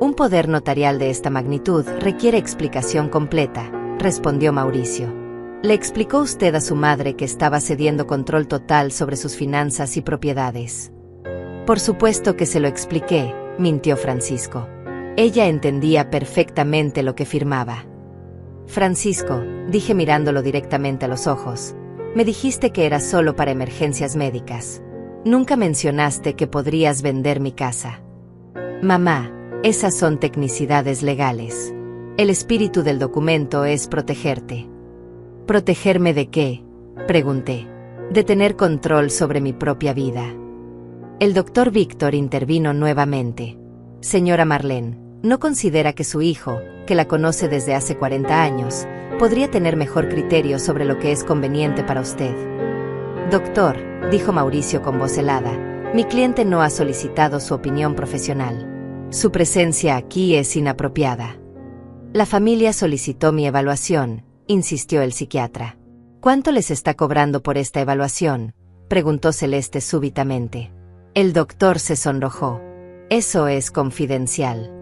Un poder notarial de esta magnitud requiere explicación completa, respondió Mauricio. ¿Le explicó usted a su madre que estaba cediendo control total sobre sus finanzas y propiedades? Por supuesto que se lo expliqué, mintió Francisco. Ella entendía perfectamente lo que firmaba. Francisco, dije mirándolo directamente a los ojos, me dijiste que era solo para emergencias médicas. Nunca mencionaste que podrías vender mi casa. Mamá, esas son tecnicidades legales. El espíritu del documento es protegerte. ¿Protegerme de qué?, pregunté. De tener control sobre mi propia vida. El doctor Víctor intervino nuevamente. Señora Marlene, ¿no considera que su hijo, que la conoce desde hace 40 años, podría tener mejor criterio sobre lo que es conveniente para usted? Doctor, dijo Mauricio con voz helada, mi cliente no ha solicitado su opinión profesional. Su presencia aquí es inapropiada. La familia solicitó mi evaluación, insistió el psiquiatra. ¿Cuánto les está cobrando por esta evaluación?, preguntó Celeste súbitamente. El doctor se sonrojó. Eso es confidencial.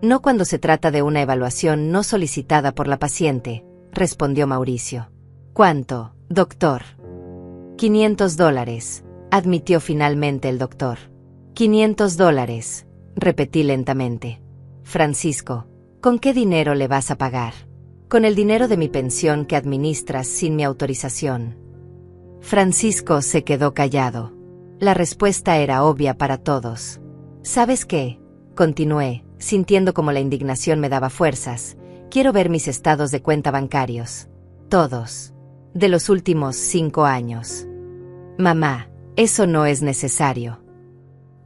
No cuando se trata de una evaluación no solicitada por la paciente, respondió Mauricio. ¿Cuánto, doctor? $500, admitió finalmente el doctor. $500, repetí lentamente. Francisco, ¿con qué dinero le vas a pagar? Con el dinero de mi pensión que administras sin mi autorización. Francisco se quedó callado. La respuesta era obvia para todos. ¿Sabes qué? Continué, sintiendo como la indignación me daba fuerzas. Quiero ver mis estados de cuenta bancarios. Todos. De los últimos 5 años. Mamá, eso no es necesario.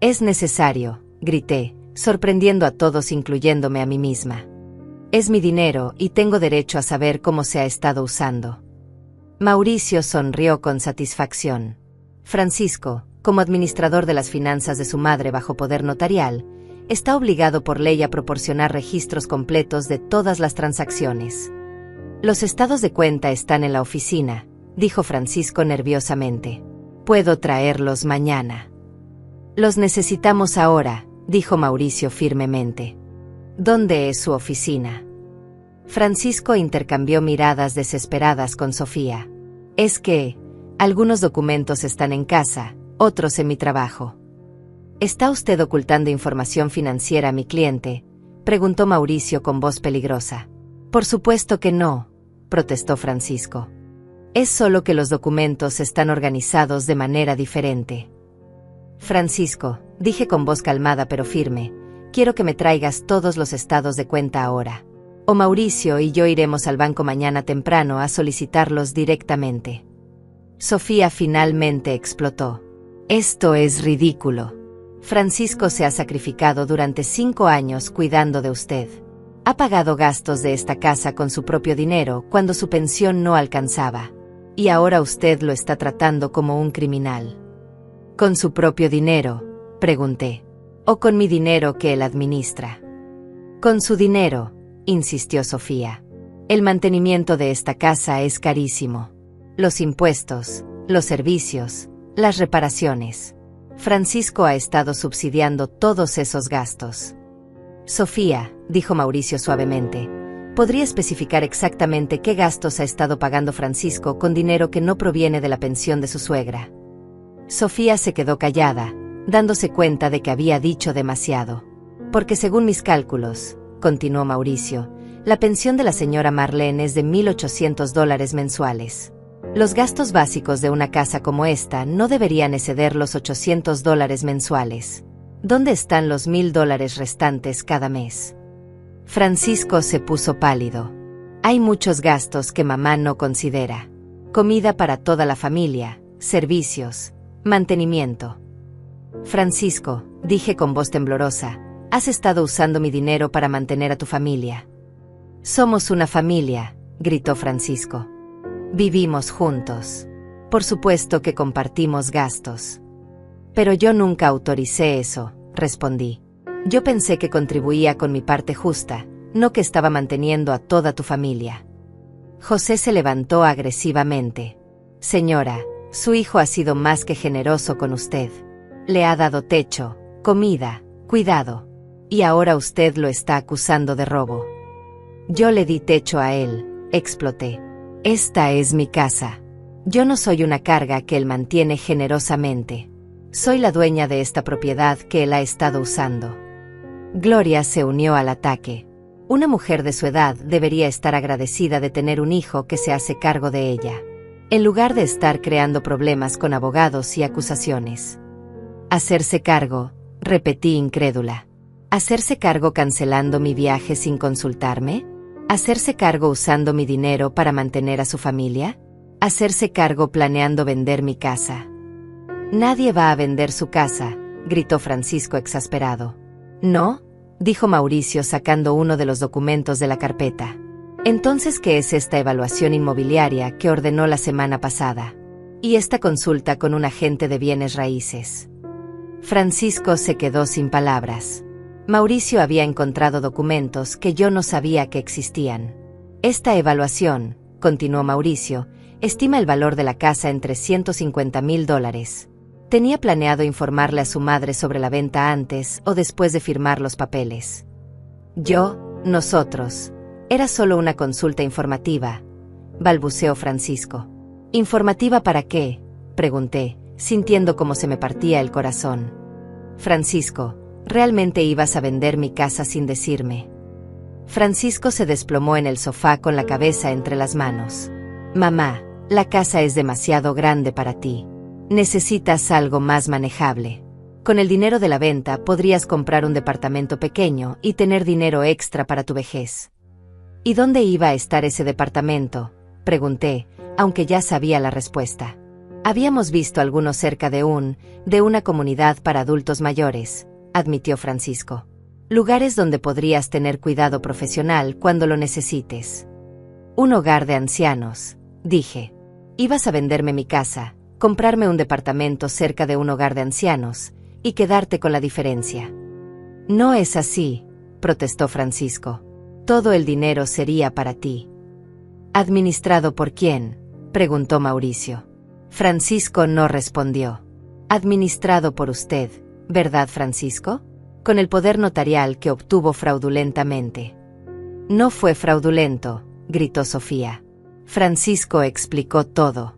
Es necesario, grité, sorprendiendo a todos incluyéndome a mí misma. Es mi dinero y tengo derecho a saber cómo se ha estado usando. Mauricio sonrió con satisfacción. Francisco, como administrador de las finanzas de su madre bajo poder notarial, está obligado por ley a proporcionar registros completos de todas las transacciones. Los estados de cuenta están en la oficina, dijo Francisco nerviosamente. Puedo traerlos mañana. Los necesitamos ahora, dijo Mauricio firmemente. ¿Dónde es su oficina? Francisco intercambió miradas desesperadas con Sofía. Es que, algunos documentos están en casa, otros en mi trabajo. ¿Está usted ocultando información financiera a mi cliente?, preguntó Mauricio con voz peligrosa. Por supuesto que no, protestó Francisco. Es solo que los documentos están organizados de manera diferente. Francisco, dije con voz calmada pero firme, quiero que me traigas todos los estados de cuenta ahora. O Mauricio y yo iremos al banco mañana temprano a solicitarlos directamente. Sofía finalmente explotó. Esto es ridículo. Francisco se ha sacrificado durante 5 años cuidando de usted. Ha pagado gastos de esta casa con su propio dinero cuando su pensión no alcanzaba. Y ahora usted lo está tratando como un criminal. ¿Con su propio dinero?, pregunté. ¿O con mi dinero que él administra? Con su dinero, insistió Sofía. El mantenimiento de esta casa es carísimo. Los impuestos, los servicios, las reparaciones. Francisco ha estado subsidiando todos esos gastos. Sofía, dijo Mauricio suavemente, ¿podría especificar exactamente qué gastos ha estado pagando Francisco con dinero que no proviene de la pensión de su suegra? Sofía se quedó callada, dándose cuenta de que había dicho demasiado. Porque según mis cálculos, continuó Mauricio, la pensión de la señora Marlene es de $1,800 mensuales. Los gastos básicos de una casa como esta no deberían exceder los $800 mensuales. ¿Dónde están los $1,000 restantes cada mes? Francisco se puso pálido. Hay muchos gastos que mamá no considera. Comida para toda la familia, servicios, mantenimiento. Francisco, dije con voz temblorosa, has estado usando mi dinero para mantener a tu familia. Somos una familia, gritó Francisco. Vivimos juntos. Por supuesto que compartimos gastos. Pero yo nunca autoricé eso, respondí. Yo pensé que contribuía con mi parte justa, no que estaba manteniendo a toda tu familia. José se levantó agresivamente. Señora, su hijo ha sido más que generoso con usted. Le ha dado techo, comida, cuidado. Y ahora usted lo está acusando de robo. Yo le di techo a él, exploté. Esta es mi casa. Yo no soy una carga que él mantiene generosamente. Soy la dueña de esta propiedad que él ha estado usando. Gloria se unió al ataque. Una mujer de su edad debería estar agradecida de tener un hijo que se hace cargo de ella, en lugar de estar creando problemas con abogados y acusaciones. Hacerse cargo, repetí incrédula. ¿Hacerse cargo cancelando mi viaje sin consultarme? ¿Hacerse cargo usando mi dinero para mantener a su familia? ¿Hacerse cargo planeando vender mi casa? Nadie va a vender su casa, gritó Francisco exasperado. ¿No?, dijo Mauricio sacando uno de los documentos de la carpeta. Entonces, ¿qué es esta evaluación inmobiliaria que ordenó la semana pasada? Y esta consulta con un agente de bienes raíces. Francisco se quedó sin palabras. Mauricio había encontrado documentos que yo no sabía que existían. Esta evaluación, continuó Mauricio, estima el valor de la casa en $350,000. Tenía planeado informarle a su madre sobre la venta antes o después de firmar los papeles. Nosotros. Era solo una consulta informativa, balbuceó Francisco. ¿Informativa para qué?, pregunté, sintiendo cómo se me partía el corazón. Francisco, ¿realmente ibas a vender mi casa sin decirme? Francisco se desplomó en el sofá con la cabeza entre las manos. Mamá, la casa es demasiado grande para ti. Necesitas algo más manejable. Con el dinero de la venta podrías comprar un departamento pequeño y tener dinero extra para tu vejez. ¿Y dónde iba a estar ese departamento?, pregunté, aunque ya sabía la respuesta. Habíamos visto algunos cerca de una comunidad para adultos mayores, admitió Francisco. Lugares donde podrías tener cuidado profesional cuando lo necesites. Un hogar de ancianos, dije. Ibas a venderme mi casa, comprarme un departamento cerca de un hogar de ancianos, y quedarte con la diferencia. No es así, protestó Francisco. Todo el dinero sería para ti. ¿Administrado por quién?, preguntó Mauricio. Francisco no respondió. Administrado por usted, ¿verdad, Francisco? Con el poder notarial que obtuvo fraudulentamente. No fue fraudulento, gritó Sofía. Francisco explicó todo.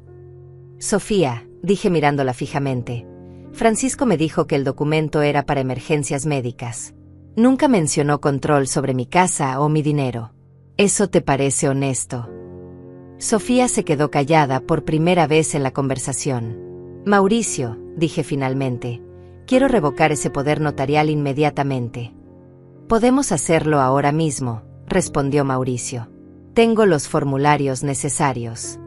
Sofía, dije mirándola fijamente. Francisco me dijo que el documento era para emergencias médicas. Nunca mencionó control sobre mi casa o mi dinero. ¿Eso te parece honesto? Sofía se quedó callada por primera vez en la conversación. Mauricio, dije finalmente, quiero revocar ese poder notarial inmediatamente. Podemos hacerlo ahora mismo, respondió Mauricio. Tengo los formularios necesarios.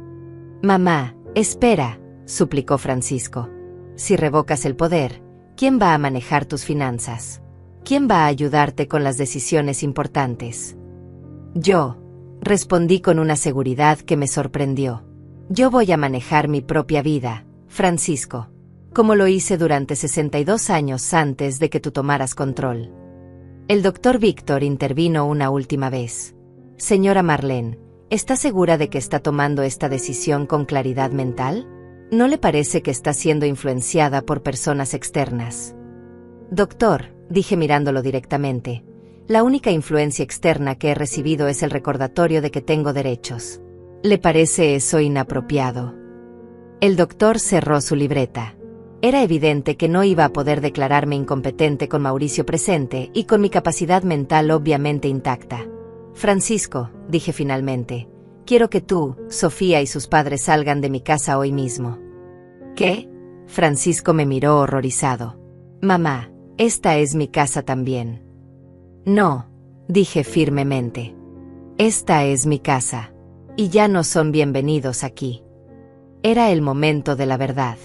Mamá, espera, suplicó Francisco. Si revocas el poder, ¿quién va a manejar tus finanzas? ¿Quién va a ayudarte con las decisiones importantes? Yo, respondí con una seguridad que me sorprendió. Yo voy a manejar mi propia vida, Francisco, como lo hice durante 62 años antes de que tú tomaras control. El doctor Víctor intervino una última vez. Señora Marlene, ¿está segura de que está tomando esta decisión con claridad mental? ¿No le parece que está siendo influenciada por personas externas? Doctor, dije mirándolo directamente, la única influencia externa que he recibido es el recordatorio de que tengo derechos. ¿Le parece eso inapropiado? El doctor cerró su libreta. Era evidente que no iba a poder declararme incompetente con Mauricio presente y con mi capacidad mental obviamente intacta. Francisco, dije finalmente, quiero que tú, Sofía y sus padres salgan de mi casa hoy mismo. ¿Qué? Francisco me miró horrorizado. Mamá, esta es mi casa también. No, dije firmemente. Esta es mi casa. Y ya no son bienvenidos aquí. Era el momento de la verdad.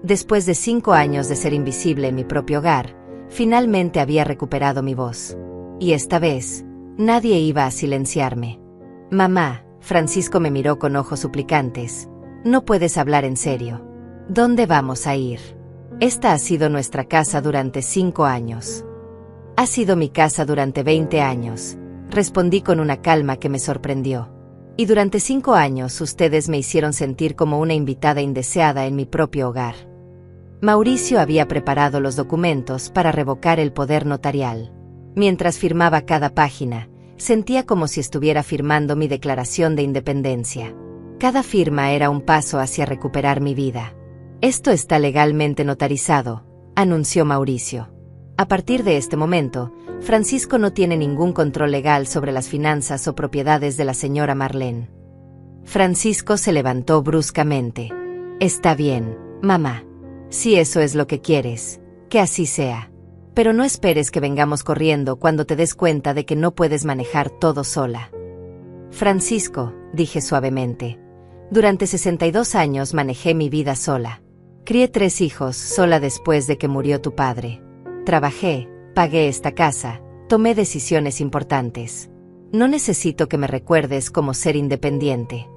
Después de 5 años de ser invisible en mi propio hogar, finalmente había recuperado mi voz. Y esta vez, nadie iba a silenciarme. Mamá, Francisco me miró con ojos suplicantes. No puedes hablar en serio. ¿Dónde vamos a ir? Esta ha sido nuestra casa durante 5 años. Ha sido mi casa durante 20 años, respondí con una calma que me sorprendió. Y durante 5 años ustedes me hicieron sentir como una invitada indeseada en mi propio hogar. Mauricio había preparado los documentos para revocar el poder notarial. Mientras firmaba cada página, sentía como si estuviera firmando mi declaración de independencia. Cada firma era un paso hacia recuperar mi vida. Esto está legalmente notarizado, anunció Mauricio. A partir de este momento, Francisco no tiene ningún control legal sobre las finanzas o propiedades de la señora Marlene. Francisco se levantó bruscamente. Está bien, mamá. Si eso es lo que quieres, que así sea. Pero no esperes que vengamos corriendo cuando te des cuenta de que no puedes manejar todo sola. Francisco, dije suavemente, durante 62 años manejé mi vida sola. Crié 3 hijos sola después de que murió tu padre. Trabajé, pagué esta casa, tomé decisiones importantes. No necesito que me recuerdes cómo ser independiente.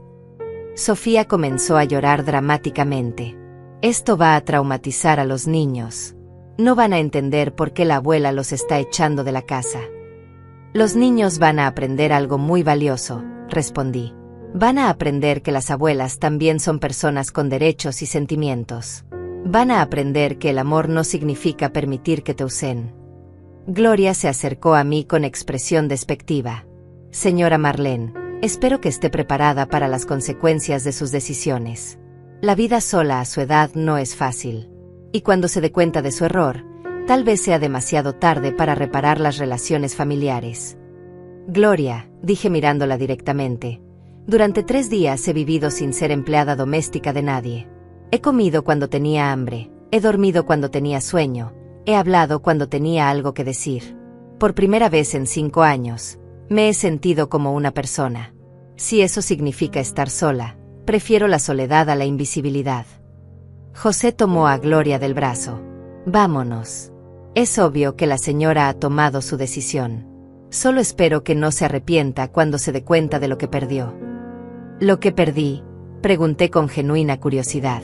Sofía comenzó a llorar dramáticamente. Esto va a traumatizar a los niños. No van a entender por qué la abuela los está echando de la casa. Los niños van a aprender algo muy valioso, respondí. Van a aprender que las abuelas también son personas con derechos y sentimientos. Van a aprender que el amor no significa permitir que te usen. Gloria se acercó a mí con expresión despectiva. Señora Marlene, espero que esté preparada para las consecuencias de sus decisiones. La vida sola a su edad no es fácil. Y cuando se dé cuenta de su error, tal vez sea demasiado tarde para reparar las relaciones familiares. Gloria, dije mirándola directamente, durante 3 días he vivido sin ser empleada doméstica de nadie. He comido cuando tenía hambre, he dormido cuando tenía sueño, he hablado cuando tenía algo que decir. Por primera vez en 5 años, me he sentido como una persona. Si eso significa estar sola, prefiero la soledad a la invisibilidad. José tomó a Gloria del brazo. Vámonos. Es obvio que la señora ha tomado su decisión. Solo espero que no se arrepienta cuando se dé cuenta de lo que perdió. ¿Lo que perdí? Pregunté con genuina curiosidad.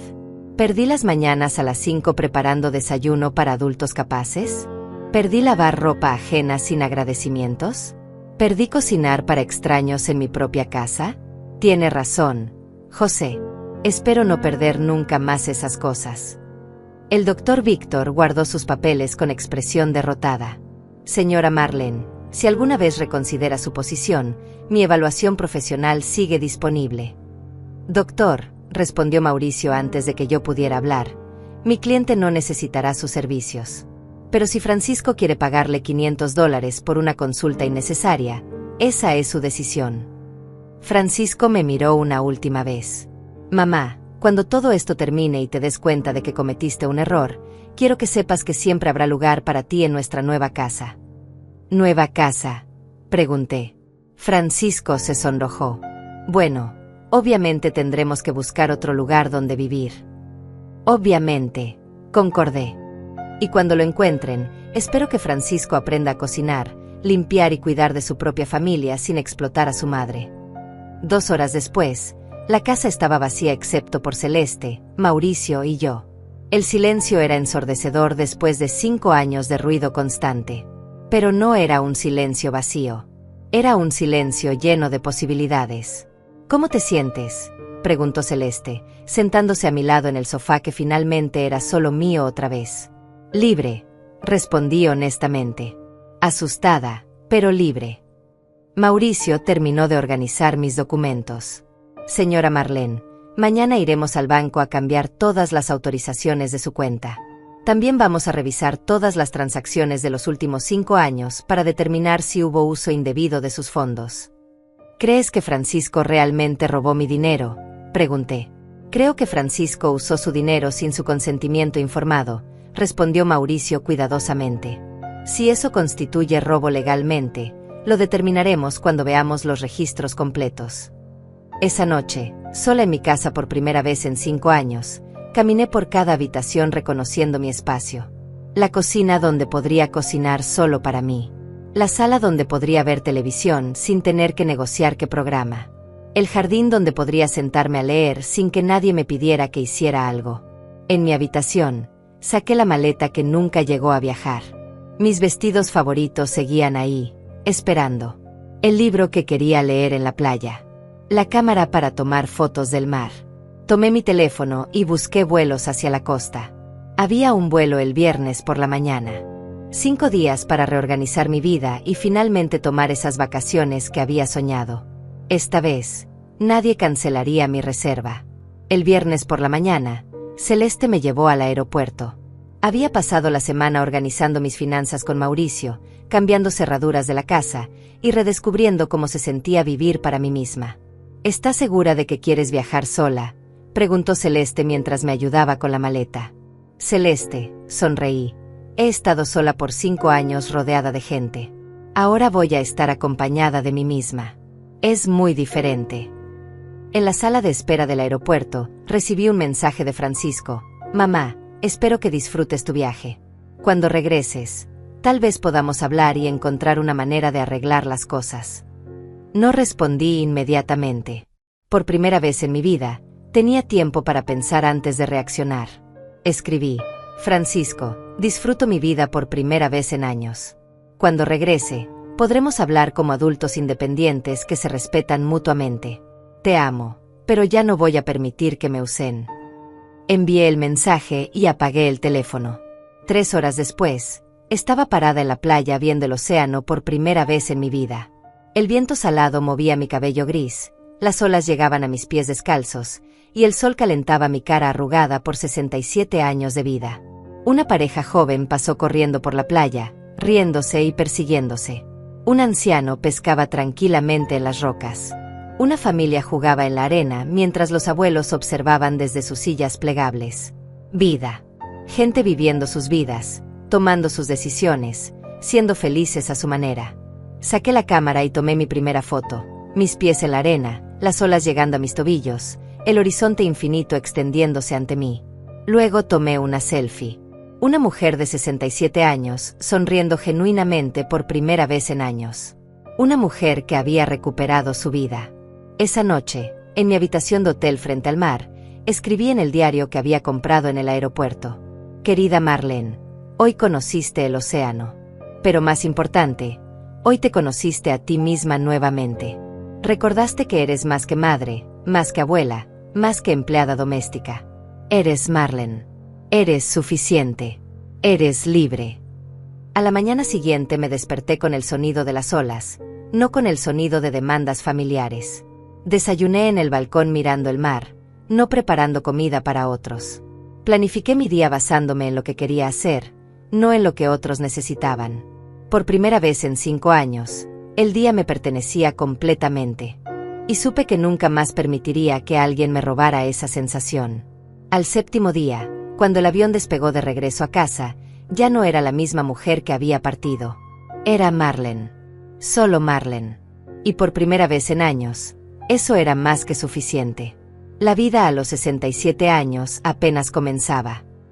¿Perdí las mañanas a las 5 preparando desayuno para adultos capaces? ¿Perdí lavar ropa ajena sin agradecimientos? ¿Perdí cocinar para extraños en mi propia casa? Tiene razón, José. Espero no perder nunca más esas cosas. El doctor Víctor guardó sus papeles con expresión derrotada. Señora Marlene, si alguna vez reconsidera su posición, mi evaluación profesional sigue disponible. Doctor, respondió Mauricio antes de que yo pudiera hablar, mi cliente no necesitará sus servicios. Pero si Francisco quiere pagarle $500 por una consulta innecesaria, esa es su decisión. Francisco me miró una última vez. Mamá, cuando todo esto termine y te des cuenta de que cometiste un error, quiero que sepas que siempre habrá lugar para ti en nuestra nueva casa. ¿Nueva casa?, pregunté. Francisco se sonrojó. Bueno, obviamente tendremos que buscar otro lugar donde vivir. Obviamente, concordé. Y cuando lo encuentren, espero que Francisco aprenda a cocinar, limpiar y cuidar de su propia familia sin explotar a su madre. 2 horas después, la casa estaba vacía excepto por Celeste, Mauricio y yo. El silencio era ensordecedor después de 5 años de ruido constante. Pero no era un silencio vacío. Era un silencio lleno de posibilidades. ¿Cómo te sientes?, preguntó Celeste, sentándose a mi lado en el sofá que finalmente era solo mío otra vez. Libre, respondí honestamente. Asustada, pero libre. Mauricio terminó de organizar mis documentos. Señora Marlene, mañana iremos al banco a cambiar todas las autorizaciones de su cuenta. También vamos a revisar todas las transacciones de los últimos 5 años para determinar si hubo uso indebido de sus fondos. ¿Crees que Francisco realmente robó mi dinero?, pregunté. Creo que Francisco usó su dinero sin su consentimiento informado, respondió Mauricio cuidadosamente. Si eso constituye robo legalmente, lo determinaremos cuando veamos los registros completos. Esa noche, sola en mi casa por primera vez en 5 años, caminé por cada habitación reconociendo mi espacio. La cocina donde podría cocinar solo para mí. La sala donde podría ver televisión sin tener que negociar qué programa. El jardín donde podría sentarme a leer sin que nadie me pidiera que hiciera algo. En mi habitación, saqué la maleta que nunca llegó a viajar. Mis vestidos favoritos seguían ahí, esperando. El libro que quería leer en la playa. La cámara para tomar fotos del mar. Tomé mi teléfono y busqué vuelos hacia la costa. Había un vuelo el viernes por la mañana. 5 días para reorganizar mi vida y finalmente tomar esas vacaciones que había soñado. Esta vez, nadie cancelaría mi reserva. El viernes por la mañana, Celeste me llevó al aeropuerto. Había pasado la semana organizando mis finanzas con Mauricio, cambiando cerraduras de la casa y redescubriendo cómo se sentía vivir para mí misma. ¿Estás segura de que quieres viajar sola?, preguntó Celeste mientras me ayudaba con la maleta. Celeste, sonreí. He estado sola por 5 años rodeada de gente. Ahora voy a estar acompañada de mí misma. Es muy diferente. En la sala de espera del aeropuerto, recibí un mensaje de Francisco. Mamá, espero que disfrutes tu viaje. Cuando regreses, tal vez podamos hablar y encontrar una manera de arreglar las cosas. No respondí inmediatamente. Por primera vez en mi vida, tenía tiempo para pensar antes de reaccionar. Escribí: Francisco, disfruto mi vida por primera vez en años. Cuando regrese, podremos hablar como adultos independientes que se respetan mutuamente. Te amo, pero ya no voy a permitir que me usen. Envié el mensaje y apagué el teléfono. 3 horas después, Estaba parada en la playa viendo el océano por primera vez en mi vida. El viento salado movía mi cabello gris, las olas llegaban a mis pies descalzos, y el sol calentaba mi cara arrugada por 67 años de vida. Una pareja joven pasó corriendo por la playa, riéndose y persiguiéndose. Un anciano pescaba tranquilamente en las rocas. Una familia jugaba en la arena mientras los abuelos observaban desde sus sillas plegables. Vida. Gente viviendo sus vidas, tomando sus decisiones, siendo felices a su manera. Saqué la cámara y tomé mi primera foto, mis pies en la arena, las olas llegando a mis tobillos, el horizonte infinito extendiéndose ante mí. Luego tomé una selfie. Una mujer de 67 años, sonriendo genuinamente por primera vez en años. Una mujer que había recuperado su vida. Esa noche, en mi habitación de hotel frente al mar, escribí en el diario que había comprado en el aeropuerto. Querida Marlene, hoy conociste el océano. Pero más importante, hoy te conociste a ti misma nuevamente. Recordaste que eres más que madre, más que abuela, más que empleada doméstica. Eres Marlene. Eres suficiente. Eres libre. A la mañana siguiente me desperté con el sonido de las olas, no con el sonido de demandas familiares. Desayuné en el balcón mirando el mar, no preparando comida para otros. Planifiqué mi día basándome en lo que quería hacer, no en lo que otros necesitaban. Por primera vez en 5 años, el día me pertenecía completamente. Y supe que nunca más permitiría que alguien me robara esa sensación. Al 7º día, cuando el avión despegó de regreso a casa, ya no era la misma mujer que había partido. Era Marlene. Solo Marlene. Y por primera vez en años, eso era más que suficiente. La vida a los 67 años apenas comenzaba.